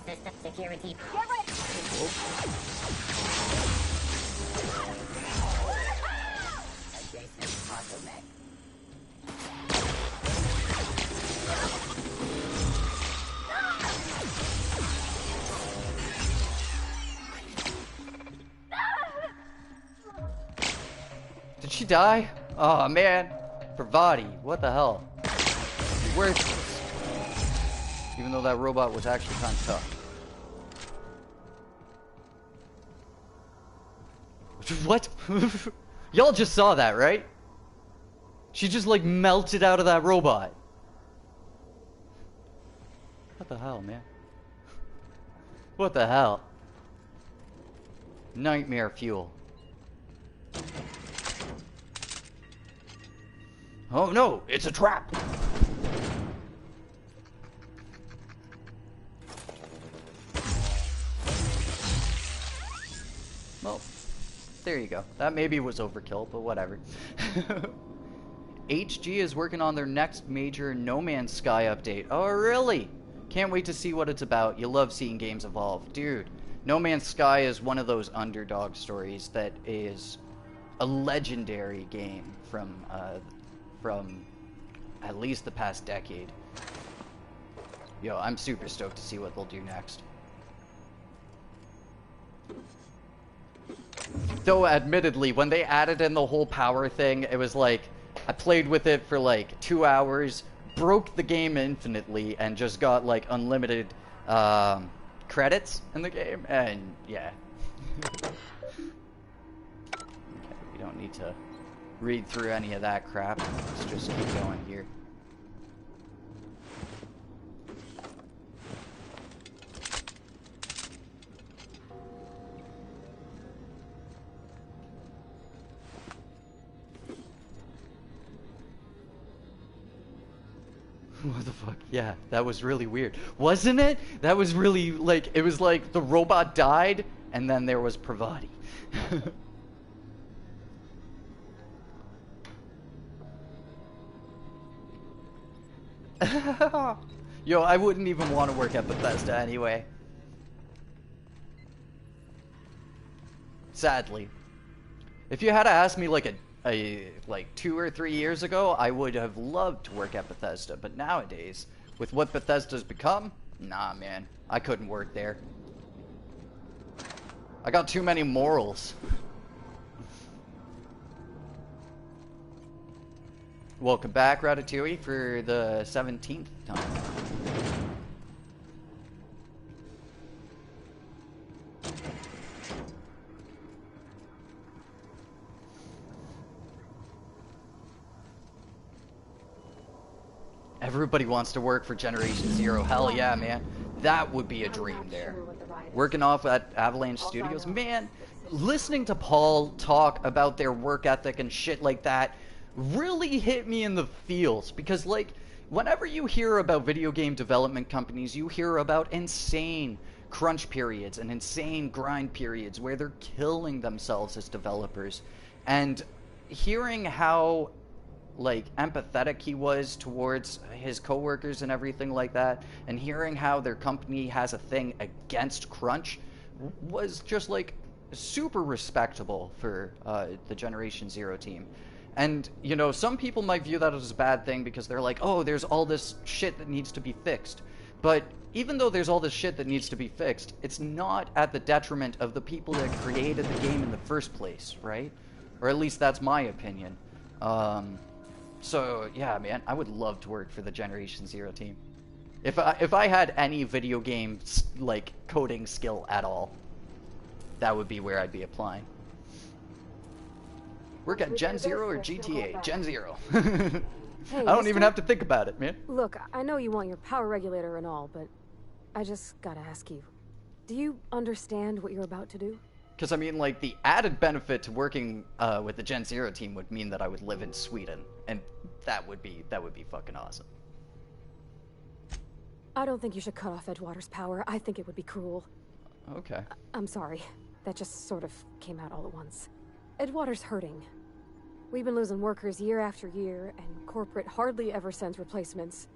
System security. Get ready! Adjacent bottleneck. Did she die? Oh man, Pravati, what the hell? Worthless. Even though that robot was actually kind of tough. What? Y'all just saw that, right? She just like melted out of that robot. What the hell, man? What the hell? Nightmare fuel. Oh no, it's a trap! Well, there you go. That maybe was overkill, but whatever. HG is working on their next major No Man's Sky update. Oh, really? Can't wait to see what it's about. You love seeing games evolve. Dude, No Man's Sky is one of those underdog stories that is a legendary game from at least the past decade. Yo, I'm super stoked to see what they'll do next. Though, admittedly, when they added in the whole power thing, it was like, I played with it for like 2 hours, broke the game infinitely, and just got like unlimited credits in the game, and yeah. Okay, we don't need to read through any of that crap. Let's just keep going here. What the fuck? Yeah, that was really weird. Wasn't it? That was really, like, it was like the robot died, and then there was Pravati. Yo, I wouldn't even want to work at Bethesda anyway. Sadly. If you had to ask me like like 2 or 3 years ago, I would have loved to work at Bethesda, but nowadays, with what Bethesda's become, nah man, I couldn't work there. I got too many morals. Welcome back, Ratatouille, for the 17th time. Everybody wants to work for Generation Zero. Hell yeah, man. That would be a dream there. Working off at Avalanche Studios. Man, listening to Paul talk about their work ethic and shit like that really hit me in the feels. Because, like, whenever you hear about video game development companies, you hear about insane crunch periods and insane grind periods where they're killing themselves as developers. And hearing how, like, empathetic he was towards his coworkers and everything like that, and hearing how their company has a thing against crunch was just, like, super respectable for the Generation Zero team. And, you know, some people might view that as a bad thing because they're like, oh, there's all this shit that needs to be fixed. But even though there's all this shit that needs to be fixed, it's not at the detriment of the people that created the game in the first place, right? Or at least that's my opinion. So, yeah, man, I would love to work for the Generation Zero team. If I had any video game, like, coding skill at all, that would be where I'd be applying. Work at Gen Zero or GTA? Gen Zero. Hey, I don't even have to think about it, man. Look, I know you want your power regulator and all, but I just gotta ask you. Do you understand what you're about to do? Because, I mean, like, the added benefit to working with the Gen Zero team would mean that I would live in Sweden, and that would be fucking awesome. I don't think you should cut off Edgewater's power. I think it would be cruel. Okay. I'm sorry. That just sort of came out all at once. Edgewater's hurting. We've been losing workers year after year, and corporate hardly ever sends replacements.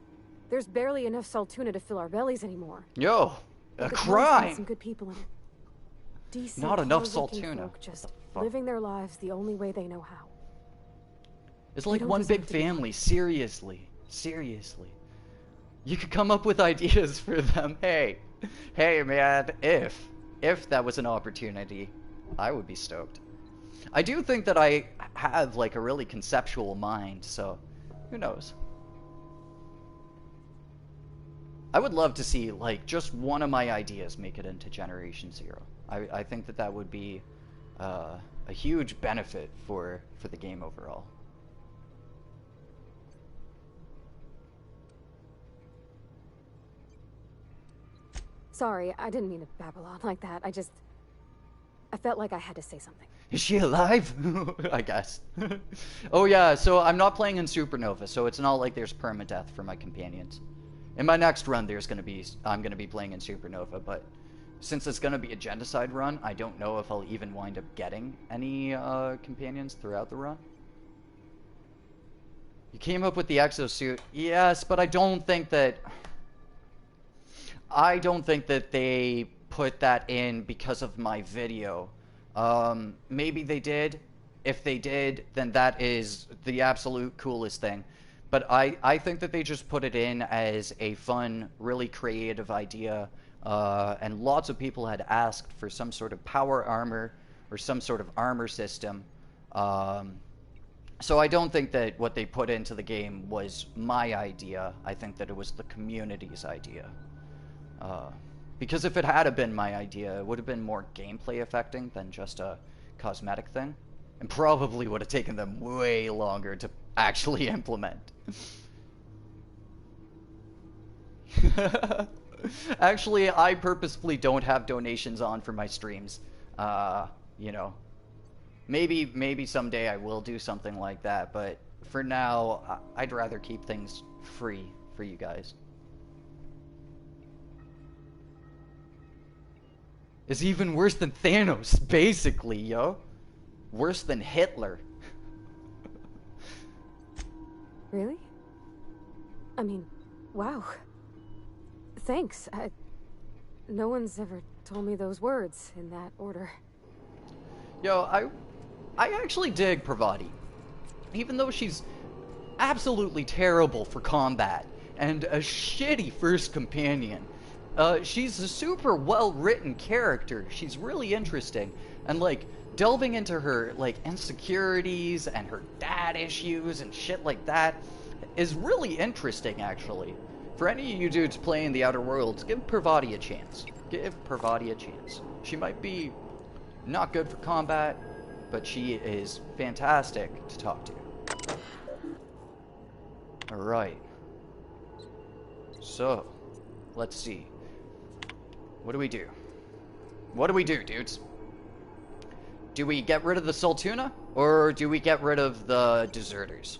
There's barely enough saltuna to fill our bellies anymore. Yo, a But the town's got crime! some good people in it. Decent, Not enough hardworking saltuna. folk just Fuck. living their lives the only way they know how. It's like don't one deserve big to be family, seriously. Seriously. You could come up with ideas for them. Hey, man, if that was an opportunity, I would be stoked. I do think that I have, like, a really conceptual mind, so who knows? I would love to see, like, just one of my ideas make it into Generation Zero. I think that would be a huge benefit for the game overall. Sorry, I didn't mean to babble on like that. I felt like I had to say something. Is she alive? I guess. Oh yeah, so I'm not playing in Supernova, so it's not like there's permadeath for my companions. In my next run, I'm gonna be playing in Supernova, but since it's gonna be a genocide run, I don't know if I'll even wind up getting any companions throughout the run. You came up with the exosuit, yes, but I don't think that they put that in because of my video. Maybe they did, if they did, then that is the absolute coolest thing. But I think that they just put it in as a fun, really creative idea, and lots of people had asked for some sort of power armor or some sort of armor system. So I don't think that what they put into the game was my idea. I think that it was the community's idea. Because if it had been my idea, it would have been more gameplay affecting than just a cosmetic thing. And probably would have taken them way longer to actually implement. Actually, I purposefully don't have donations on for my streams. You know, maybe someday I will do something like that, but for now, I'd rather keep things free for you guys. Is even worse than Thanos, basically, yo. Worse than Hitler. Really? I mean, wow. Thanks. No one's ever told me those words in that order. Yo, I actually dig Pravati. Even though she's absolutely terrible for combat and a shitty first companion, she's a super well-written character. She's really interesting. And, like, delving into her, like, insecurities and her dad issues and shit like that is really interesting, actually. For any of you dudes playing the Outer Worlds, give Pravati a chance. Give Pravati a chance. She might be not good for combat, but she is fantastic to talk to. Alright. So, let's see. What do we do? What do we do, dudes? Do we get rid of the saltuna, or do we get rid of the deserters?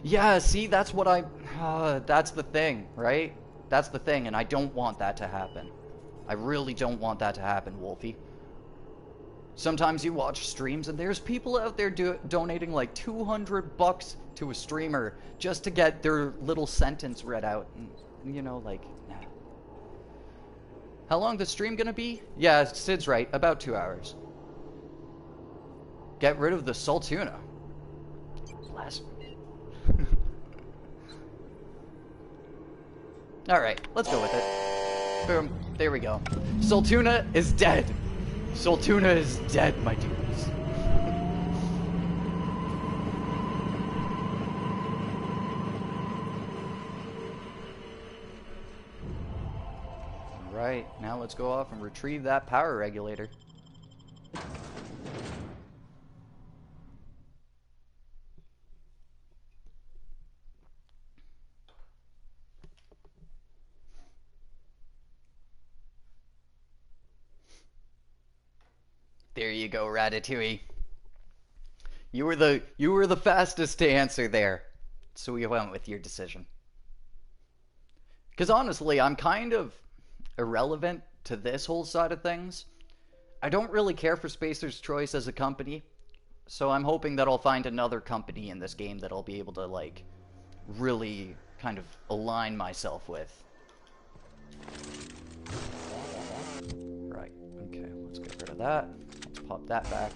Yeah, see, that's what that's the thing, right? That's the thing, and I don't want that to happen. I really don't want that to happen, Wolfie. Sometimes you watch streams and there's people out there donating like $200 to a streamer just to get their little sentence read out. And, you know, like, nah. How long the stream gonna be? Yeah, Sid's right, about 2 hours. Get rid of the saltuna. Last. Alright, let's go with it. Boom. There we go. Saltuna is dead. Saltuna is dead, my dudes. Alright, now let's go off and retrieve that power regulator. There you go, Ratatouille. You were the fastest to answer there. So we went with your decision. Because honestly, I'm kind of irrelevant to this whole side of things. I don't really care for Spacer's Choice as a company. So I'm hoping that I'll find another company in this game that I'll be able to, like, really kind of align myself with. Right, okay, let's get rid of that. Let's pop that back.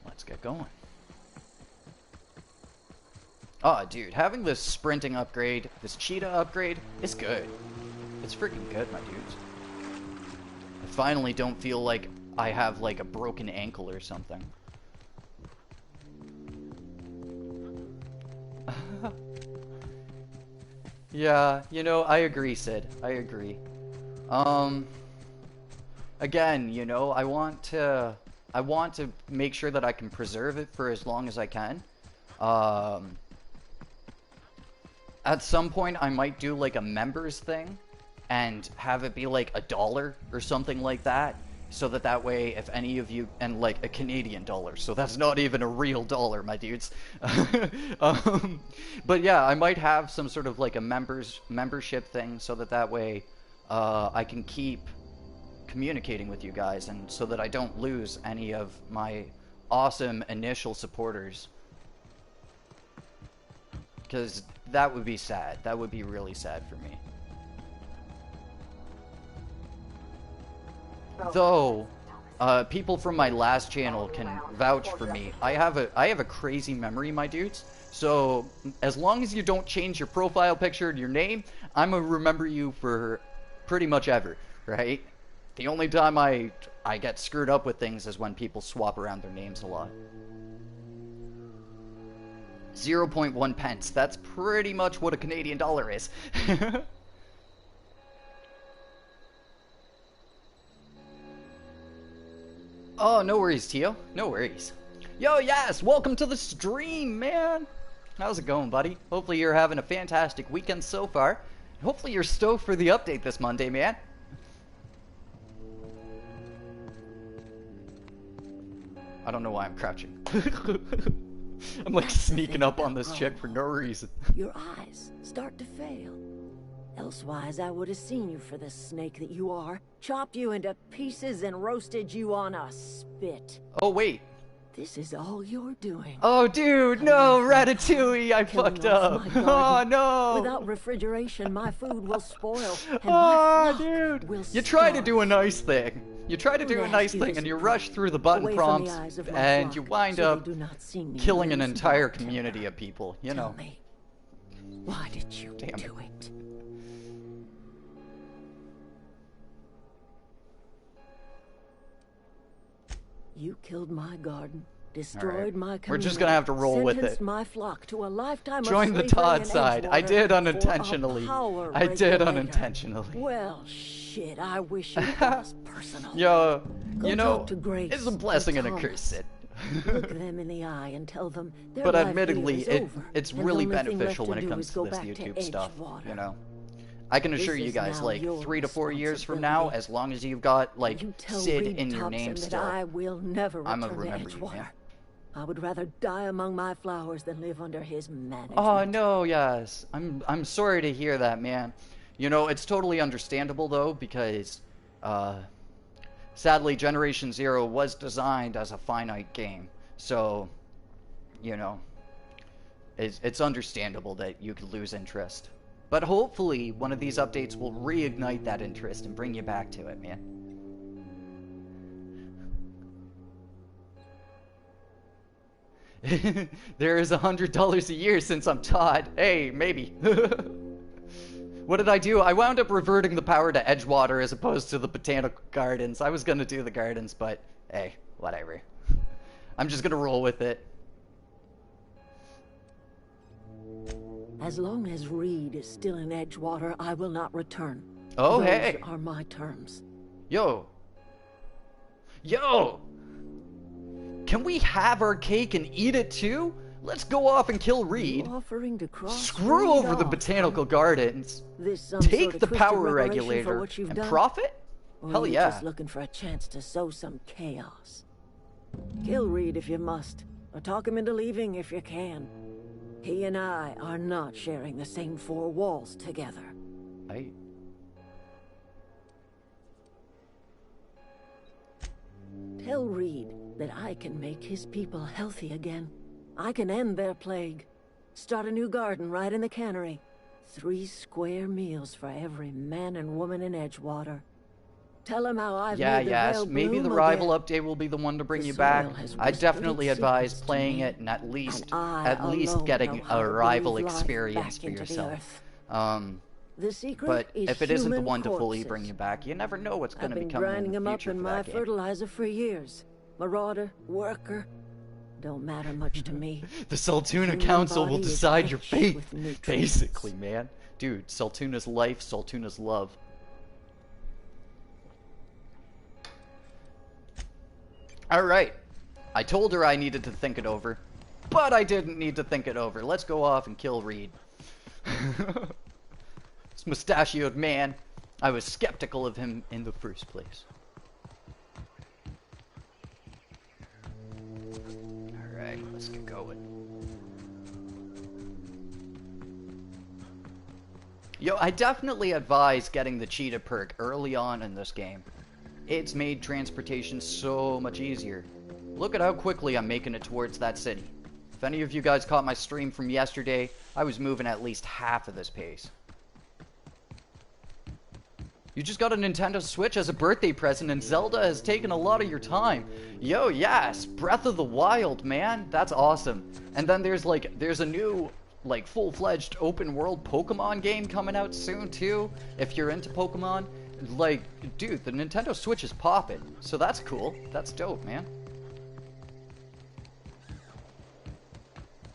Let's get going. Oh, dude, having this sprinting upgrade, this cheetah upgrade, is good. It's freaking good, my dudes. I finally don't feel like I have, like, a broken ankle or something. Yeah, you know, I agree, Sid. I agree. Again, you know, I want to make sure that I can preserve it for as long as I can. At some point, I might do, like, a members thing and have it be, like, $1 or something like that. So that way, if any of you, and like a Canadian dollar, so that's not even a real dollar, my dudes. But yeah, I might have some sort of like a membership thing, so that way I can keep communicating with you guys, and so that I don't lose any of my awesome initial supporters. Because that would be sad. That would be really sad for me. though people from my last channel can vouch for me, I have a crazy memory, my dudes. So as long as you don't change your profile picture and your name, I'm gonna remember you for pretty much ever, right? The only time I get screwed up with things is when people swap around their names a lot. 0.1 pence. That's pretty much what a Canadian dollar is. Oh, no worries, Tio. No worries. Yo, yes, welcome to the stream, man. How's it going, buddy? Hopefully you're having a fantastic weekend so far. Hopefully you're stoked for the update this Monday, man. I don't know why I'm crouching. I'm like sneaking up on this chick for no reason. Your eyes start to fail. Elsewise, I would have seen you for the snake that you are, chopped you into pieces and roasted you on a spit. Oh, wait. This is all you're doing. Oh, dude, no, Ratatouille, I fucked up. Oh, no. Without refrigeration, my food will spoil. And oh, my dude. will You try to starve. do a nice thing. You try to do a nice thing and you rush through the button Away from prompts the eyes of my and flock, you wind so they up do not see me killing an lose entire my temper. community of people, you know. Tell me, why did you Damn do it? You killed my garden, destroyed my community. We're just gonna have to roll with sentenced it. my flock to a lifetime Join of the slavery Todd in side. I Edgewater did for a unintentionally. power I did regulator. unintentionally. Well, shit, I wish it was personal. Yo, Go you know, talk to Grace it's a or blessing and a Thomas. curse, Sid. Look them in the eye and tell them their But life admittedly, here is over, it's and the really only thing beneficial left when it do comes is to go this back to YouTube stuff, Edgewater. you know. I can assure This you is guys, now like, your 3 to 4 years from now, responsibility. as long as you've got, like, You tell Sid Reed in your Thompson name that still. I will never I'ma return to remember you, Edgewater. man. I would rather die among my flowers than live under his management. Oh no, yes. I'm sorry to hear that, man. You know, it's totally understandable though, because sadly Generation Zero was designed as a finite game. So, you know, it's understandable that you could lose interest. But hopefully one of these updates will reignite that interest and bring you back to it, man. There is $100 a year since I'm Todd. Hey, maybe. What did I do? I wound up reverting the power to Edgewater as opposed to the botanical gardens. I was gonna do the gardens, but hey, whatever. I'm just gonna roll with it. As long as Reed is still in Edgewater, I will not return. Oh, Those hey. are my terms. Yo. Yo! Can we have our cake and eat it too? Let's go off and kill Reed. You offering to cross Screw Reed over the off, botanical gardens. This some Take sort of the twisted power reparation for regulator what you've and done? profit? Or Hell are you yeah. just looking for a chance to sow some chaos? Kill Reed if you must, or talk him into leaving if you can. He and I are not sharing the same four walls together. Tell Reed that I can make his people healthy again. I can end their plague. Start a new garden right in the cannery. 3 square meals for every man and woman in Edgewater. Tell him how I've Yeah, made the yes. vale Maybe the bloom rival again. update will be the one to bring The you back. soil has I whispered definitely its advise secrets to playing me, it and at least and I alone getting know how a to rival breathe life experience back for into the yourself. earth. The secret But is if it isn't the human one to fully corpses. bring you back, you never know what's going I've to been be coming in grinding the them up future in for my that game. fertilizer for years. Marauder, worker, don't matter much to me. The Saltuna Human Council will body is decide your rich fate, with nutrients. basically, man. Dude, Saltuna's life, Saltuna's love. Alright. I told her I needed to think it over, but I didn't need to think it over. Let's go off and kill Reed. This mustachioed man. I was skeptical of him in the first place. Alright, let's get going. Yo, I definitely advise getting the cheetah perk early on in this game. It's made transportation so much easier. Look at how quickly I'm making it towards that city. If any of you guys caught my stream from yesterday, I was moving at least half of this pace. You just got a Nintendo Switch as a birthday present, and Zelda has taken a lot of your time. Yo, yes, Breath of the Wild, man. That's awesome. And then there's a new, like, full-fledged open-world Pokemon game coming out soon, too, if you're into Pokemon. Like, dude, the Nintendo Switch is popping, so that's cool. That's dope, man.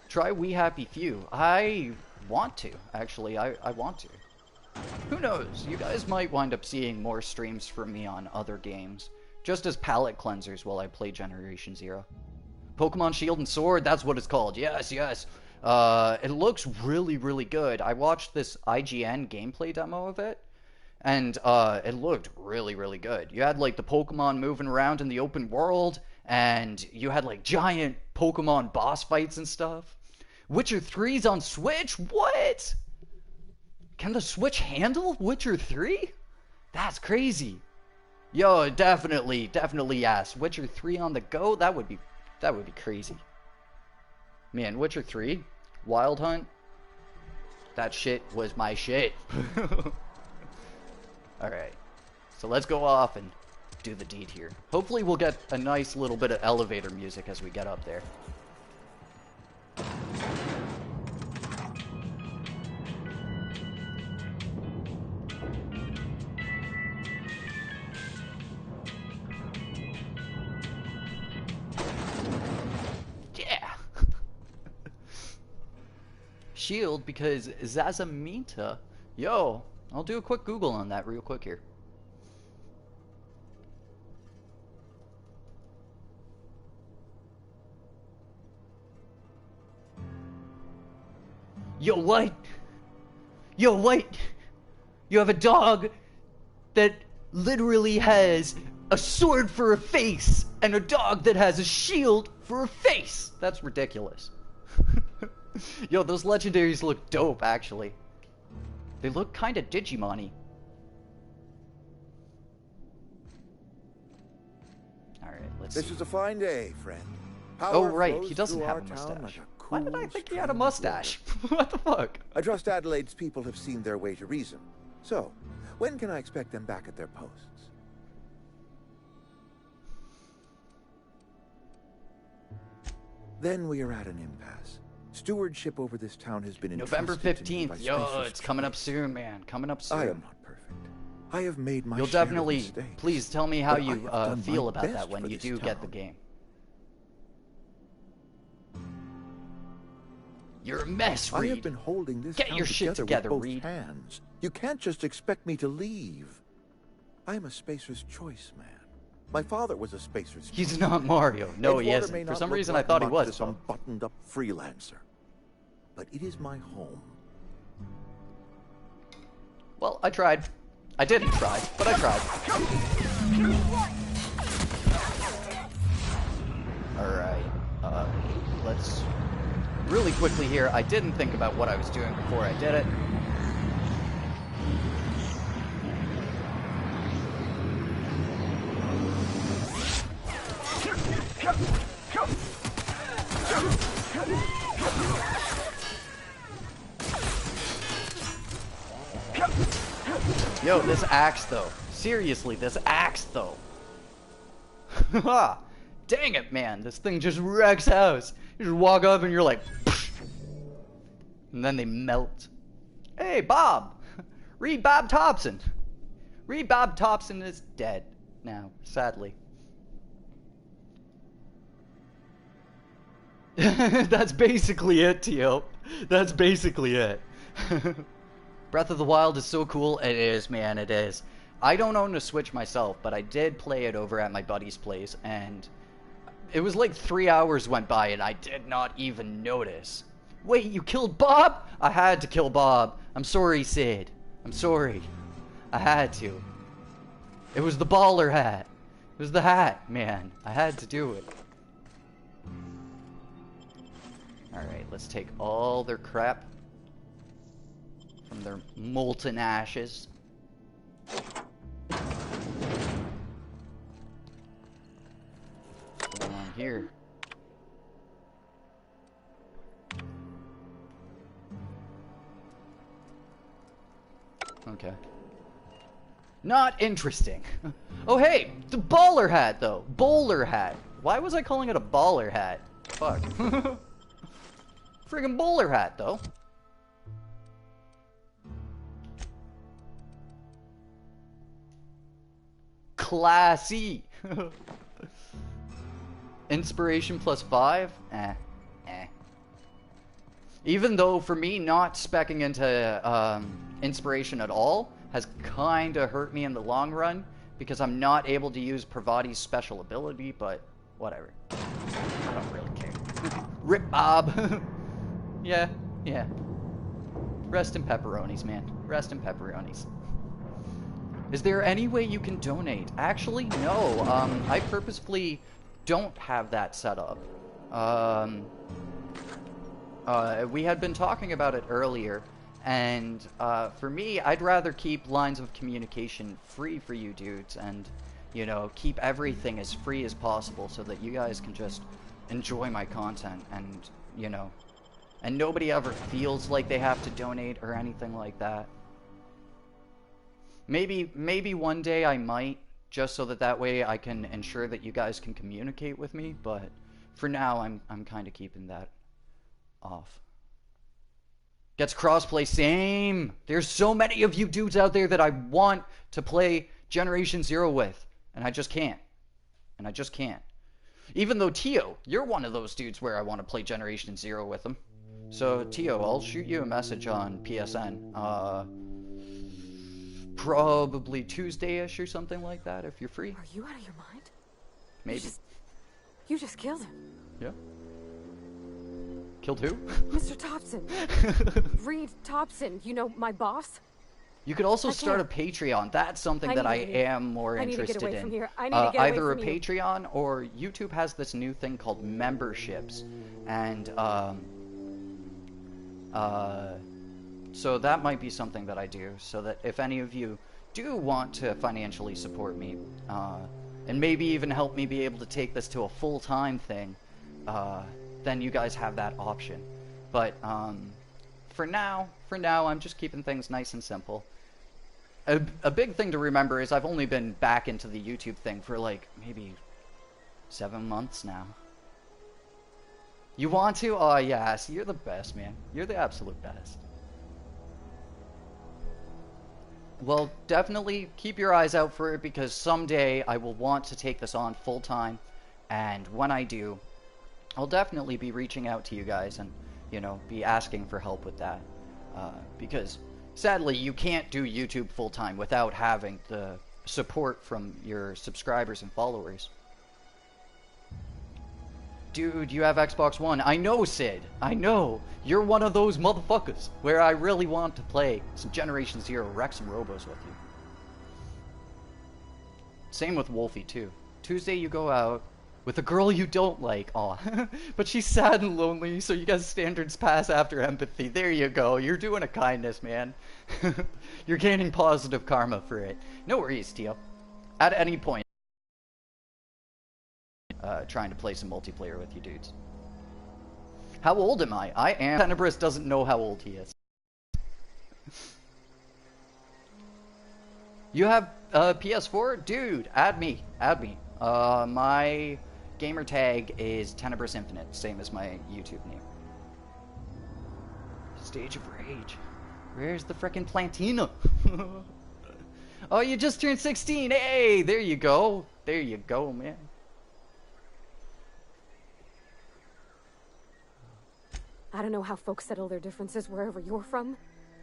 Try We Happy Few. I want to, actually. I want to. Who knows? You guys might wind up seeing more streams from me on other games, just as palate cleansers while I play Generation Zero. Pokemon Shield and Sword, that's what it's called. Yes, yes. It looks really, really good. I watched this IGN gameplay demo of it, and it looked really, really good. You had, like, the Pokemon moving around in the open world, and you had, like, giant Pokemon boss fights and stuff. Witcher 3's on Switch? What? Can the Switch handle Witcher 3? That's crazy. Yo, definitely yes. Witcher 3 on the go? That would be crazy. Man, Witcher 3, Wild Hunt, that shit was my shit. Alright, so let's go off and do the deed here. Hopefully we'll get a nice little bit of elevator music as we get up there. Shield because Zazamita. Yo, I'll do a quick Google on that real quick here. Yo, what? Yo, what? You have a dog that literally has a sword for a face and a dog that has a shield for a face. That's ridiculous. Yo, those legendaries look dope, actually. They look kind of Digimon-y. Alright, let's see. This is a fine day, friend. Oh, right, he doesn't have a mustache. Like Why did I think he had a mustache? What the fuck? I trust Adelaide's people have seen their way to reason. So, when can I expect them back at their posts? Then we are at an impasse. Stewardship over this town has been November entrusted to me 15th. by Yo, Spacer's it's coming up choice. soon, man. Coming up soon. I am not perfect. I have made my You'll share of definitely, mistakes, please tell me how but I you have done feel my about best that when for you this do get the town. game. You're a mess, I have Reed. been holding this Get town your shit together, with both Reed. hands. You can't just expect me to leave. I am a Spacer's choice man. My father was a Spacer's He's choice not man. Mario. No, he Edgewater isn't. may For not some look reason, like I thought he much was, to some though. buttoned-up freelancer, but it is my home. Well, I tried. I didn't try, but I tried. Alright, let's... Really quickly here, I didn't think about what I was doing before I did it. Yo, this axe though. Seriously, this axe though. Dang it, man. This thing just wrecks house. You just walk up and you're like, pfft, and then they melt. Hey, Bob. Reed Bob Thompson. Reed Bob Thompson is dead now, sadly. That's basically it, Tio. That's basically it. Breath of the Wild is so cool. It is, man, it is. I don't own a Switch myself, but I did play it over at my buddy's place, and it was like 3 hours went by and I did not even notice. Wait, you killed Bob? I had to kill Bob. I'm sorry, Sid. I'm sorry. I had to. It was the baller hat. It was the hat, man. I had to do it. Alright, let's take all their crap from their molten ashes. What's going on here? Okay. Not interesting. Oh hey, the baller hat though. Bowler hat. Why was I calling it a baller hat? Fuck. Friggin' bowler hat though. Classy. Inspiration +5? Eh. Even though for me not speccing into inspiration at all has kinda hurt me in the long run because I'm not able to use Pravati's special ability, but whatever. I don't really care. Rip Bob. Yeah. Rest in pepperonis, man. Rest in pepperonis. Is there any way you can donate? Actually, no. I purposefully don't have that set up. We had been talking about it earlier, and for me, I'd rather keep lines of communication free for you dudes, and, you know, keep everything as free as possible so that you guys can just enjoy my content, and, you know, and nobody ever feels like they have to donate or anything like that. Maybe one day I might, just so that way I can ensure that you guys can communicate with me, but for now I'm kind of keeping that off. Gets crossplay, same. There's so many of you dudes out there that I want to play Generation Zero with, and I just can't. Even though Tio, you're one of those dudes where I want to play Generation Zero with them. So Tio, I'll shoot you a message on PSN. Probably Tuesday-ish or something like that, if you're free. Are you out of your mind? Maybe. You just killed him. Yeah. Killed who? Mr. Thompson. Reed Thompson, you know, my boss. You could also start a Patreon. That's something that I am more interested in. I need to get away from here. I need to get away either from a Patreon or YouTube has this new thing called memberships. And, so that might be something that I do, so that if any of you do want to financially support me, and maybe even help me be able to take this to a full-time thing, then you guys have that option. But for now, I'm just keeping things nice and simple. A big thing to remember is I've only been back into the YouTube thing for like maybe 7 months now. You want to? Oh yes, you're the best, man. You're the absolute best. Well, definitely keep your eyes out for it, because someday I will want to take this on full time, and when I do, I'll definitely be reaching out to you guys and, you know, be asking for help with that. Because sadly, you can't do YouTube full time without having the support from your subscribers and followers. Dude, you have Xbox One. I know, Sid. I know. You're one of those motherfuckers where I really want to play some Generation Zero, wreck some robos with you. Same with Wolfie, too. Tuesday you go out with a girl you don't like. Aw. But she's sad and lonely, so you guys standards pass after empathy. There you go. You're doing a kindness, man. You're gaining positive karma for it. No worries, Tio. At any point, trying to play some multiplayer with you dudes. How old am I? I am. Tenebris doesn't know how old he is. You have PS4? Dude, add me. My gamer tag is Tenebris Infinite, same as my YouTube name. Stage of Rage. Where's the frickin' Plantina? Oh, you just turned 16. Hey, there you go. There you go, man. I don't know how folks settle their differences wherever you're from,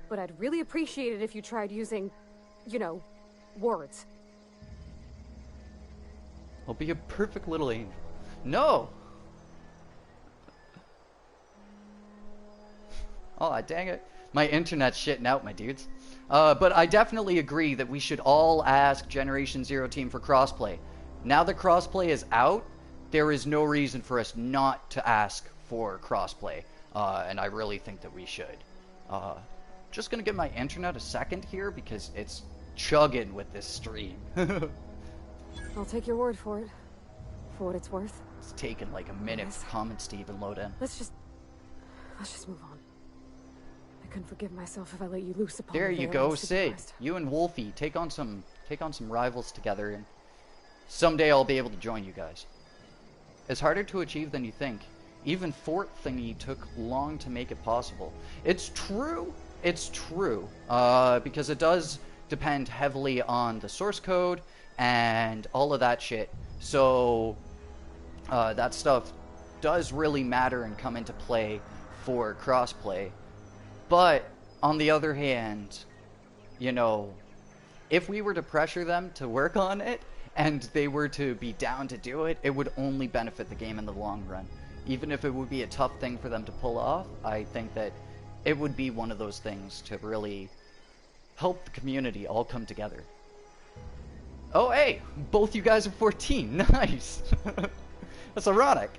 but I'd really appreciate it if you tried using, you know, words. I'll be a perfect little angel. No! Oh, dang it. My internet's shitting out, my dudes. But I definitely agree that we should all ask Generation Zero Team for crossplay. Now that crossplay is out, there is no reason for us not to ask for crossplay. And I really think that we should. Just gonna give my internet a second here because it's chugging with this stream. I'll take your word for it. For what it's worth. It's taking like a minute for comments to even load in. Let's just move on. I couldn't forgive myself if I let you loose upon There me you there go, against the Sid. West. You and Wolfie take on some rivals together, and someday I'll be able to join you guys. It's harder to achieve than you think. Even Fort Thingy took long to make it possible. It's true. It's true. Because it does depend heavily on the source code and all of that shit. So that stuff does really matter and come into play for crossplay. But on the other hand, you know, if we were to pressure them to work on it and they were to be down to do it, it would only benefit the game in the long run. Even if it would be a tough thing for them to pull off, I think that it would be one of those things to really help the community all come together. Oh, hey! Both you guys are 14. Nice! That's ironic.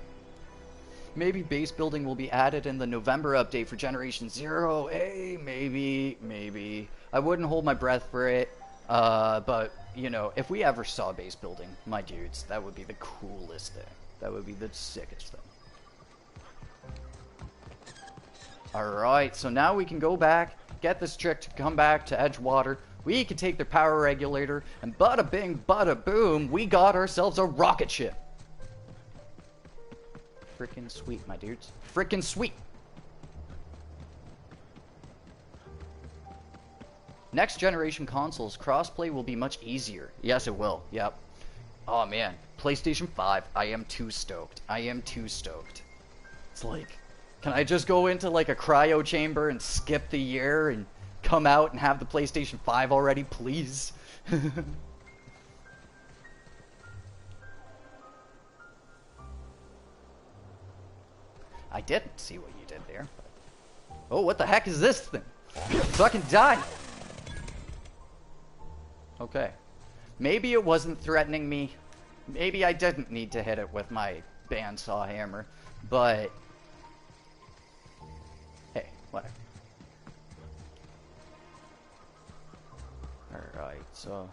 Maybe base building will be added in the November update for Generation 0. Hey, maybe. I wouldn't hold my breath for it. But, you know, if we ever saw base building, my dudes, that would be the coolest thing. That would be the sickest thing. Alright, so now we can go back, get this chick to come back to Edgewater. We can take their power regulator, and bada bing, bada boom, we got ourselves a rocket ship. Frickin' sweet, my dudes. Frickin' sweet. Next generation consoles, crossplay will be much easier. Yes, it will. Yep. Oh, man. PlayStation 5. I am too stoked. I am too stoked. It's like, can I just go into like a cryo chamber and skip the year and come out and have the PlayStation 5 already, please? I didn't see what you did there. Oh, what the heck is this thing? Fucking die! Okay. Maybe it wasn't threatening me. Maybe I didn't need to hit it with my bandsaw hammer. But... hey, whatever. Alright, so...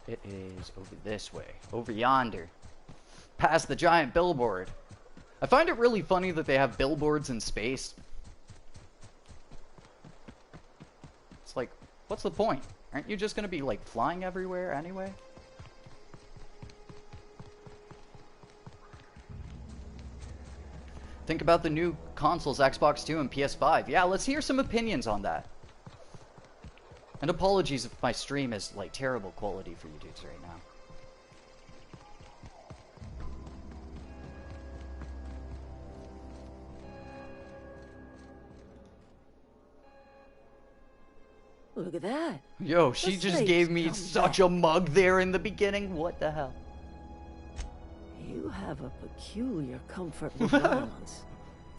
it is over this way. Over yonder. Past the giant billboard. I find it really funny that they have billboards in space. It's like, what's the point? Aren't you just gonna be, like, flying everywhere anyway? Think about the new consoles, Xbox 2 and PS5. Yeah, let's hear some opinions on that. And apologies if my stream is, like, terrible quality for you dudes right now. Look at that. Yo, she just gave me such a mug there in the beginning. What the hell? You have a peculiar comfort with violence.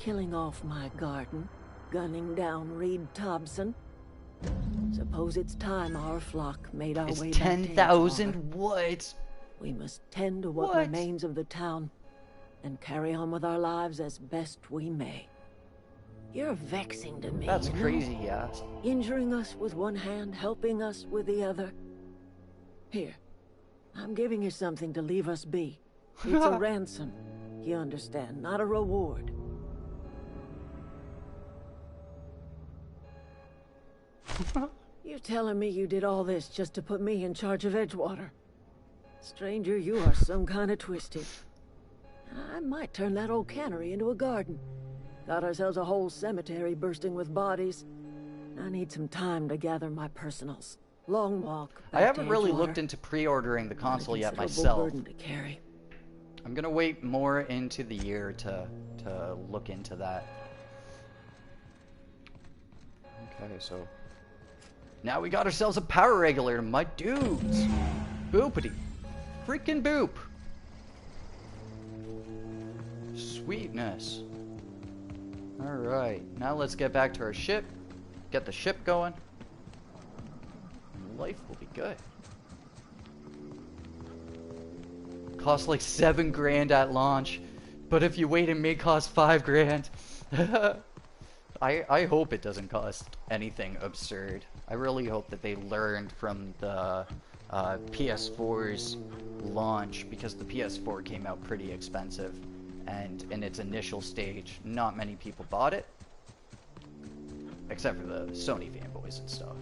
Killing off my garden, gunning down Reed Thompson. Suppose it's time our flock made our It's way back to 10,000? Edgewater. What? We must tend to what remains of the town and carry on with our lives as best we may. You're vexing to me. That's you know? crazy, yeah. Injuring us with one hand, helping us with the other. Here, I'm giving you something to leave us be. It's a ransom, you understand, not a reward. You're telling me you did all this just to put me in charge of Edgewater? Stranger, you are some kind of twisted. I might turn that old cannery into a garden. Got ourselves a whole cemetery bursting with bodies. I need some time to gather my personals. Long walk. I haven't really looked into pre-ordering the console yet myself. Burden to carry. I'm gonna wait more into the year to look into that. Okay, so now we got ourselves a power regulator, my dudes. Boopity, freaking boop. Sweetness. All right, now let's get back to our ship. Get the ship going. Life will be good. Costs like 7 grand at launch, but if you wait, it may cost 5 grand. I hope it doesn't cost anything absurd. I really hope that they learned from the PS4's launch, because the PS4 came out pretty expensive, and in its initial stage, not many people bought it. Except for the Sony fanboys and stuff.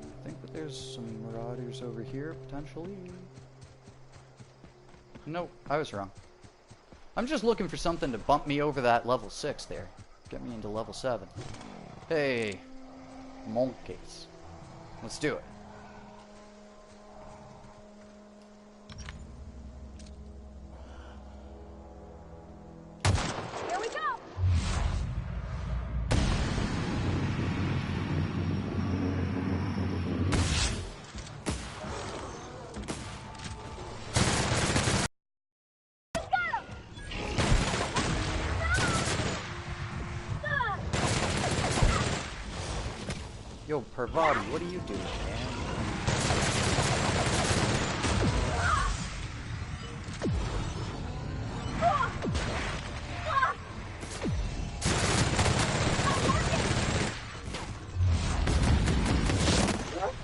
I think that there's some marauders over here, potentially. Nope, I was wrong. I'm just looking for something to bump me over that level 6 there. Get me into level 7. Hey, monkeys. Let's do it. Here we go! Yo, Parvati, what are you doing, man?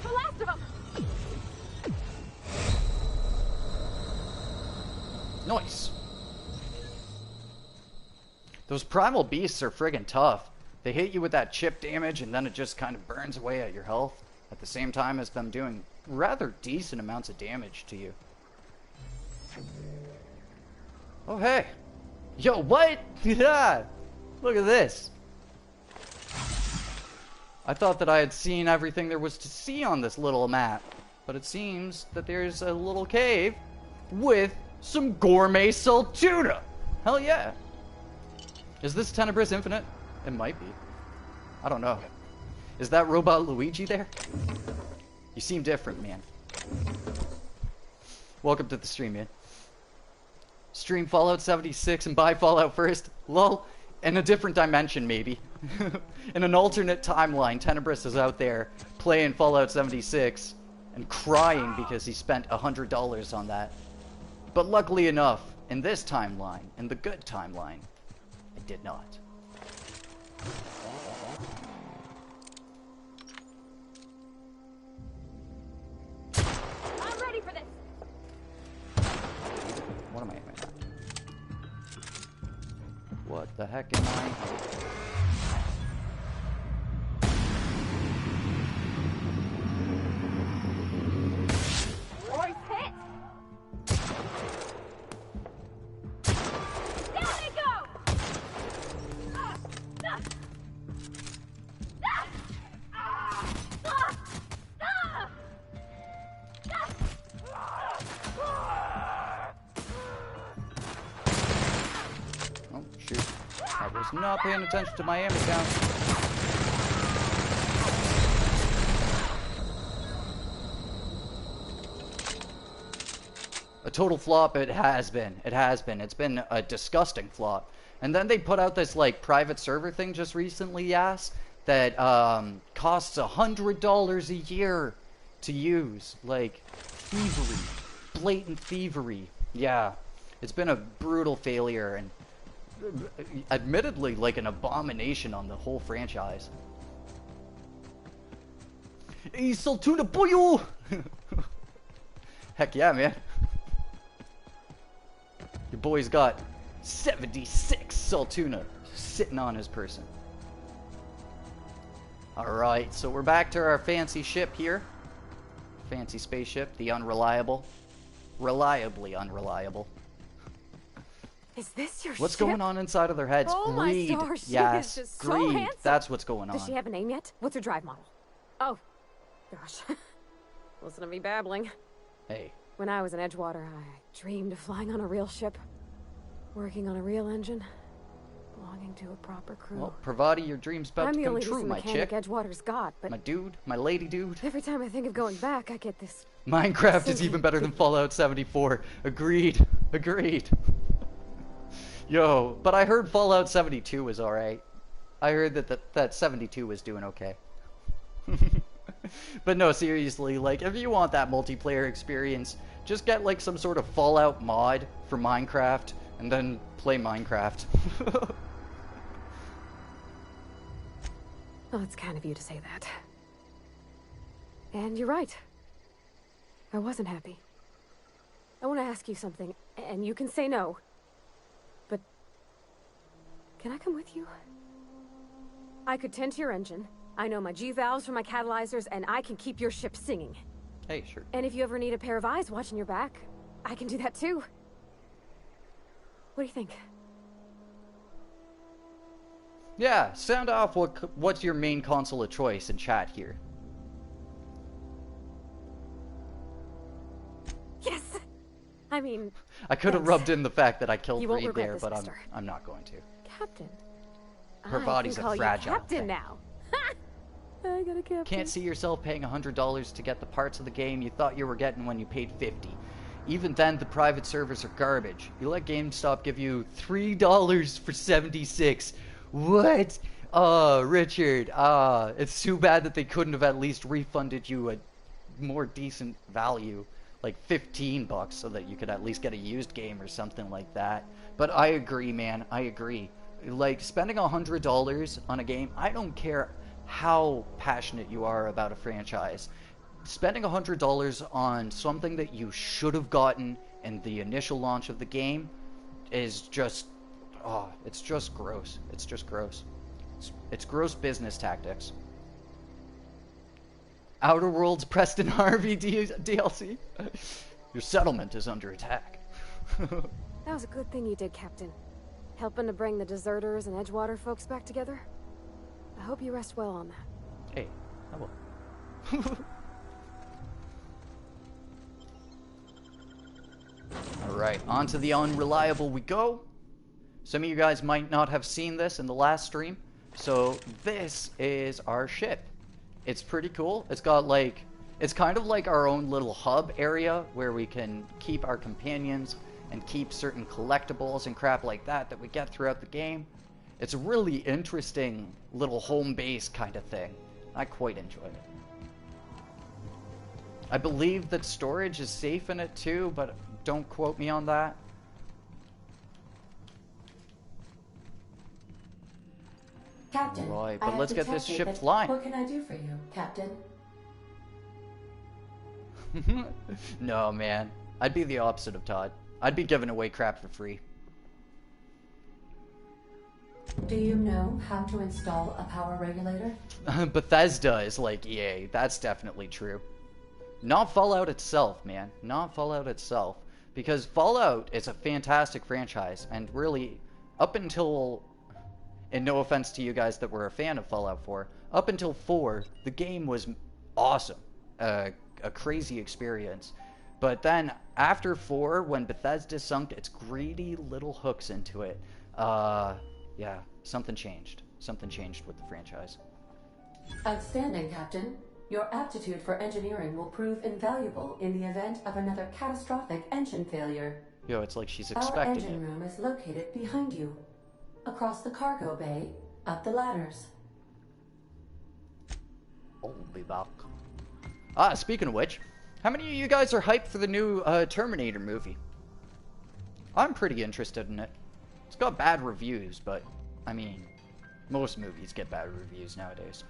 The last of them! Nice. Those primal beasts are friggin' tough. They hit you with that chip damage and then it just kind of burns away at your health at the same time as them doing rather decent amounts of damage to you. Oh, hey. Yo, what? Yeah. Look at this. I thought that I had seen everything there was to see on this little map, but it seems that there's a little cave with some gourmet saltuna. Hell yeah. Is this Tenebris Infinite? It might be. I don't know. Is that Robot Luigi there? You seem different, man. Welcome to the stream, man. Stream Fallout 76 and buy Fallout first. Lol. In a different dimension, maybe. In an alternate timeline, Tenebris is out there playing Fallout 76 and crying because he spent $100 on that. But luckily enough, in this timeline, in the good timeline, I did not. I'm ready for this! What am I aiming at? What the heck am I? Roy's hit! Down they go! Ah! Ah! Ah! Ah! Ah! Oh, shoot. I was not paying attention to my ammo count. A total flop, it has been. It has been. It's been a disgusting flop. And then they put out this, like, private server thing just recently, yes, that costs $100 a year to use. Like, thievery. Blatant thievery. Yeah. It's been a brutal failure and admittedly like an abomination on the whole franchise. Hey, Saltuna boyo! Heck yeah, man. Your boy's got 76 Saltuna sitting on his person. Alright, so we're back to our fancy ship here. Fancy spaceship, the Unreliable. Reliably unreliable. Is this your What's ship? going on inside of their heads? Oh Greed. my stars, she Yes, is just greed. so handsome. That's what's going on. Does she have a name yet? What's her drive model? Oh, gosh. Listen to me babbling. Hey. When I was in Edgewater, I dreamed of flying on a real ship, working on a real engine, belonging to a proper crew. Well, Parvati, your dream's about I'm to the come only true, decent my mechanic chick. Edgewater's got, but My dude, my lady dude. every time I think of going back, I get this. Minecraft is Sinking even better than Fallout 74. Agreed. Agreed. Yo, but I heard Fallout 72 was alright. I heard that 72 was doing okay. But no, seriously, like, if you want that multiplayer experience, just get, like, some sort of Fallout mod for Minecraft, and then play Minecraft. Oh, it's kind of you to say that. And you're right. I wasn't happy. I want to ask you something, and you can say no. But Can I come with you? I could tend to your engine. I know my G-valves for my catalyzers, and I can keep your ship singing. Hey, sure. And if you ever need a pair of eyes watching your back, I can do that too. What do you think? Yeah, sound off what's your main console of choice in chat here. Yes! I mean... I could have rubbed in the fact that I killed You won't Reed regret there, this, but mister. I'm not going to. Captain. Her I body's can a call fragile you Captain thing. now. I got a captain. Can't see yourself paying $100 to get the parts of the game you thought you were getting when you paid $50. Even then, the private servers are garbage. You let GameStop give you $3 for 76. What? Richard, it's too bad that they couldn't have at least refunded you a more decent value, like $15, so that you could at least get a used game or something like that. But I agree, man. I agree. Like, spending $100 on a game, I don't care how passionate you are about a franchise. Spending $100 on something that you should have gotten in the initial launch of the game is just, it's just gross. It's just gross. It's gross business tactics. Outer Worlds Preston Harvey DLC. Your settlement is under attack. That was a good thing you did, Captain. Helping to bring the deserters and Edgewater folks back together. I hope you rest well on that. Hey, I will. Alright, on to the unreliable we go. Some of you guys might not have seen this in the last stream. So this is our ship. It's pretty cool. It's got like, it's kind of like our own little hub area where we can keep our companions and keep certain collectibles and crap like that we get throughout the game. It's a really interesting little home base kind of thing. I quite enjoy it. I believe that storage is safe in it too, but don't quote me on that. Captain, Right, I but have let's get this detected ship that- flying. What can I do for you, Captain? No, man. I'd be the opposite of Todd. I'd be giving away crap for free. Do you know how to install a power regulator? Bethesda is like EA. That's definitely true. Not Fallout itself, man. Not Fallout itself. Because Fallout is a fantastic franchise. And really, up until... And no offense to you guys that were a fan of Fallout 4. Up until 4, the game was awesome. A crazy experience. But then, after 4, when Bethesda sunk its greedy little hooks into it, yeah, something changed. Something changed with the franchise. Outstanding, Captain. Your aptitude for engineering will prove invaluable in the event of another catastrophic engine failure. Yo, it's like she's Our expecting engine it. room is located behind you. Across the cargo bay, up the ladders. I'll be back. Speaking of which, how many of you guys are hyped for the new Terminator movie? I'm pretty interested in it. It's got bad reviews, but, I mean, most movies get bad reviews nowadays.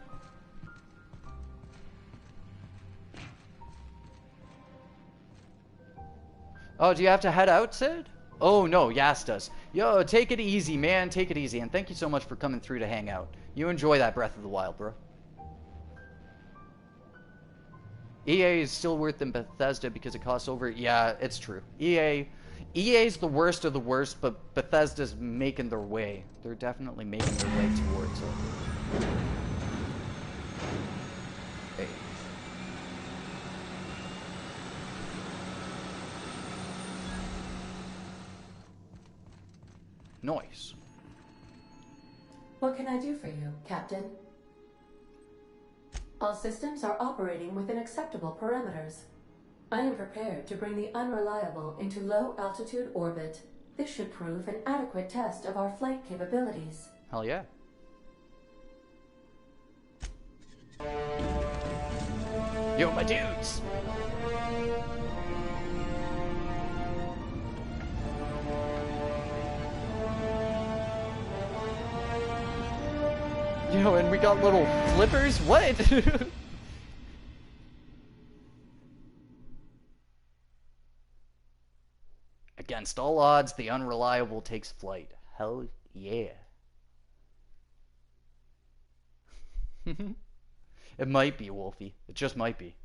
Oh, do you have to head out, Sid? Oh, no, Yas does. Yo, take it easy, man. Take it easy. And thank you so much for coming through to hang out. You enjoy that Breath of the Wild, bro. EA is still worse than Bethesda because it costs over... Yeah, it's true. EA's the worst of the worst, but Bethesda's making their way. They're definitely making their way towards it. Hey. Noise. What can I do for you, Captain? All systems are operating within acceptable parameters. I am prepared to bring the unreliable into low-altitude orbit. This should prove an adequate test of our flight capabilities. Hell yeah. Yo, my dudes! Yo, and we got little flippers? What? Against all odds, the unreliable takes flight. Hell yeah. It might be, Wolfie. It just might be.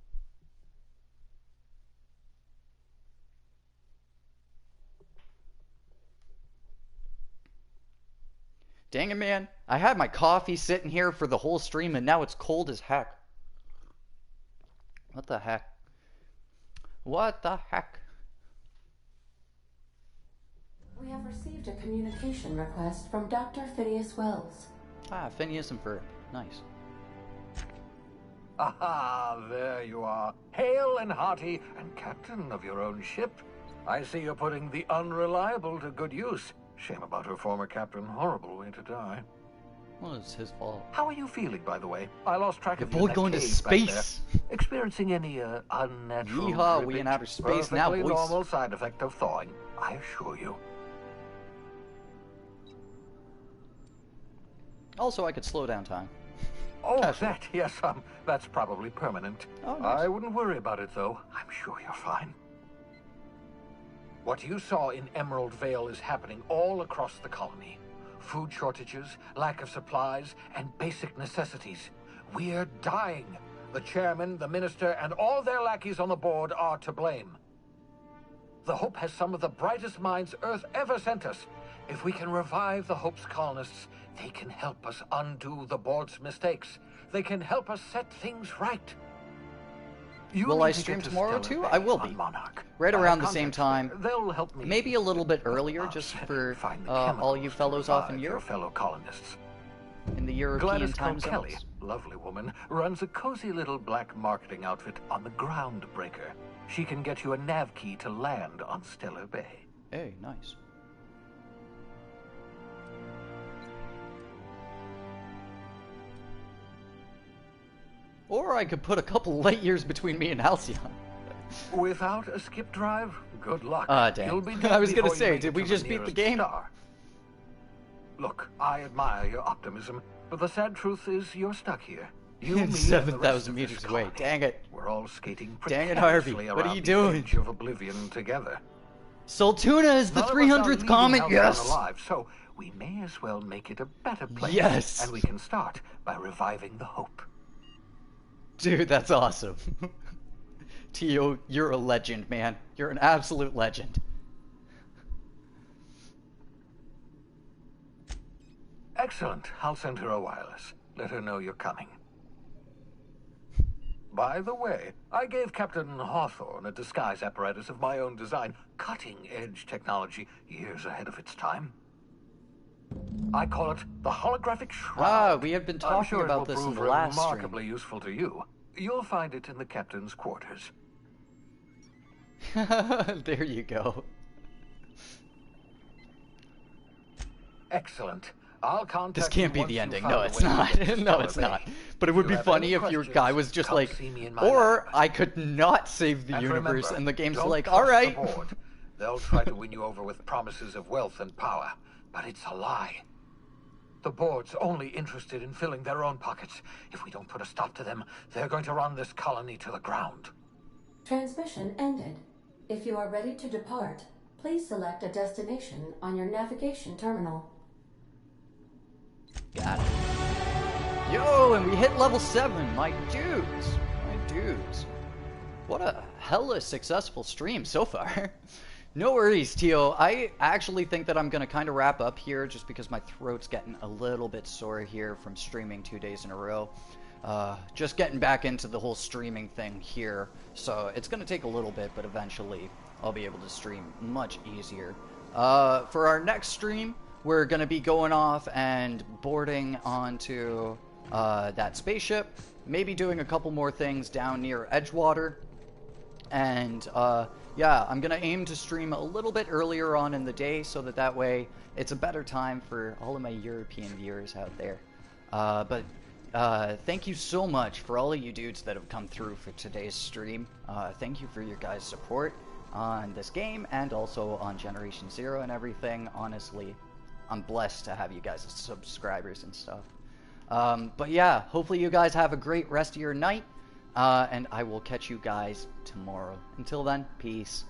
Dang it, man. I had my coffee sitting here for the whole stream, and now it's cold as heck. What the heck? What the heck? We have received a communication request from Dr. Phineas Wells. Ah, Phineas and Ferb. Nice. Aha, there you are. Hale and hearty, and captain of your own ship. I see you're putting the unreliable to good use. Shame about her former captain. Horrible way to die. Well, it's his fault. How are you feeling, by the way? I lost track Your of you boy in that going to cave back there. space. Experiencing any unnatural Yeehaw, we drippage? in outer space now, Perfectly boys. normal side effect of thawing, I assure you. Also, I could slow down time. Oh, Casual. that, yes, that's probably permanent. Oh, nice. I wouldn't worry about it, though. I'm sure you're fine. What you saw in Emerald Vale is happening all across the colony. Food shortages, lack of supplies, and basic necessities. We're dying. The chairman, the minister, and all their lackeys on the board are to blame. The Hope has some of the brightest minds Earth ever sent us. If we can revive the Hope's colonists, they can help us undo the board's mistakes. They can help us set things right. You Will need I to stream get to tomorrow Stellar too? Bay I will on be. Monarch. Right I around have the same contacts time. there. They'll help me. Maybe a little bit earlier, I'll just set for and find the all you chemicals to fellows off in revive your Europe. fellow colonists. In the European Gladys time Kelly, zones. lovely woman, runs a cozy little black marketing outfit on the Groundbreaker. She can get you a nav key to land on Stellar Bay. Hey, nice. Or I could put a couple light years between me and Halcyon. Without a skip drive, good luck. Ah, damn. You'll be dead I was gonna before you say, make did it we to just the beat the nearest game? star. Look, I admire your optimism, but the sad truth is you're stuck here. You, me, and the rest 7,000 of meters this away. colony. Dang it. We're all skating Dang it, Harvey. precariously What are around you the doing? edge of oblivion together. Saltuna is the None of us are 300th leaving comment, Halcyon yes! alive, so we may as well make it a better place. Yes! And we can start by reviving the hope. Dude, that's awesome. Tio, you're a legend, man. You're an absolute legend. Excellent. I'll send her a wireless. Let her know you're coming. By the way, I gave Captain Hawthorne a disguise apparatus of my own design. Cutting-edge technology, years ahead of its time. I call it the holographic shroud. Ah, we had been I'm talking sure about it will this in prove the last stream. remarkably useful to you. You'll find it in the captain's quarters. There you go. Excellent. I'll contact This can't you be the once ending. you've No, found a it's way to not. get to No, Stellar it's not. Bay. But it would If be you have funny any if your questions, guy was just come like, see me in my or lab. I could not save the And universe, remember, and the game's don't like, trust alright. the board. They'll try to win you over with promises of wealth and power, but it's a lie. The board's only interested in filling their own pockets. If we don't put a stop to them, they're going to run this colony to the ground. Transmission ended. If you are ready to depart, please select a destination on your navigation terminal. Got it. Yo, and we hit level 7, my dudes. My dudes. What a hella successful stream so far. No worries, Tio. I actually think that I'm going to kind of wrap up here just because my throat's getting a little bit sore here from streaming 2 days in a row. Just getting back into the whole streaming thing here. So it's going to take a little bit, but eventually I'll be able to stream much easier. For our next stream, we're going to be going off and boarding onto that spaceship. Maybe doing a couple more things down near Edgewater. And yeah, I'm gonna aim to stream a little bit earlier on in the day so that way it's a better time for all of my European viewers out there. But thank you so much for all of you dudes that have come through for today's stream. Thank you for your guys' support on this game and also on Generation Zero and everything. Honestly, I'm blessed to have you guys as subscribers and stuff. But yeah, hopefully you guys have a great rest of your night. And I will catch you guys tomorrow. Until then, peace.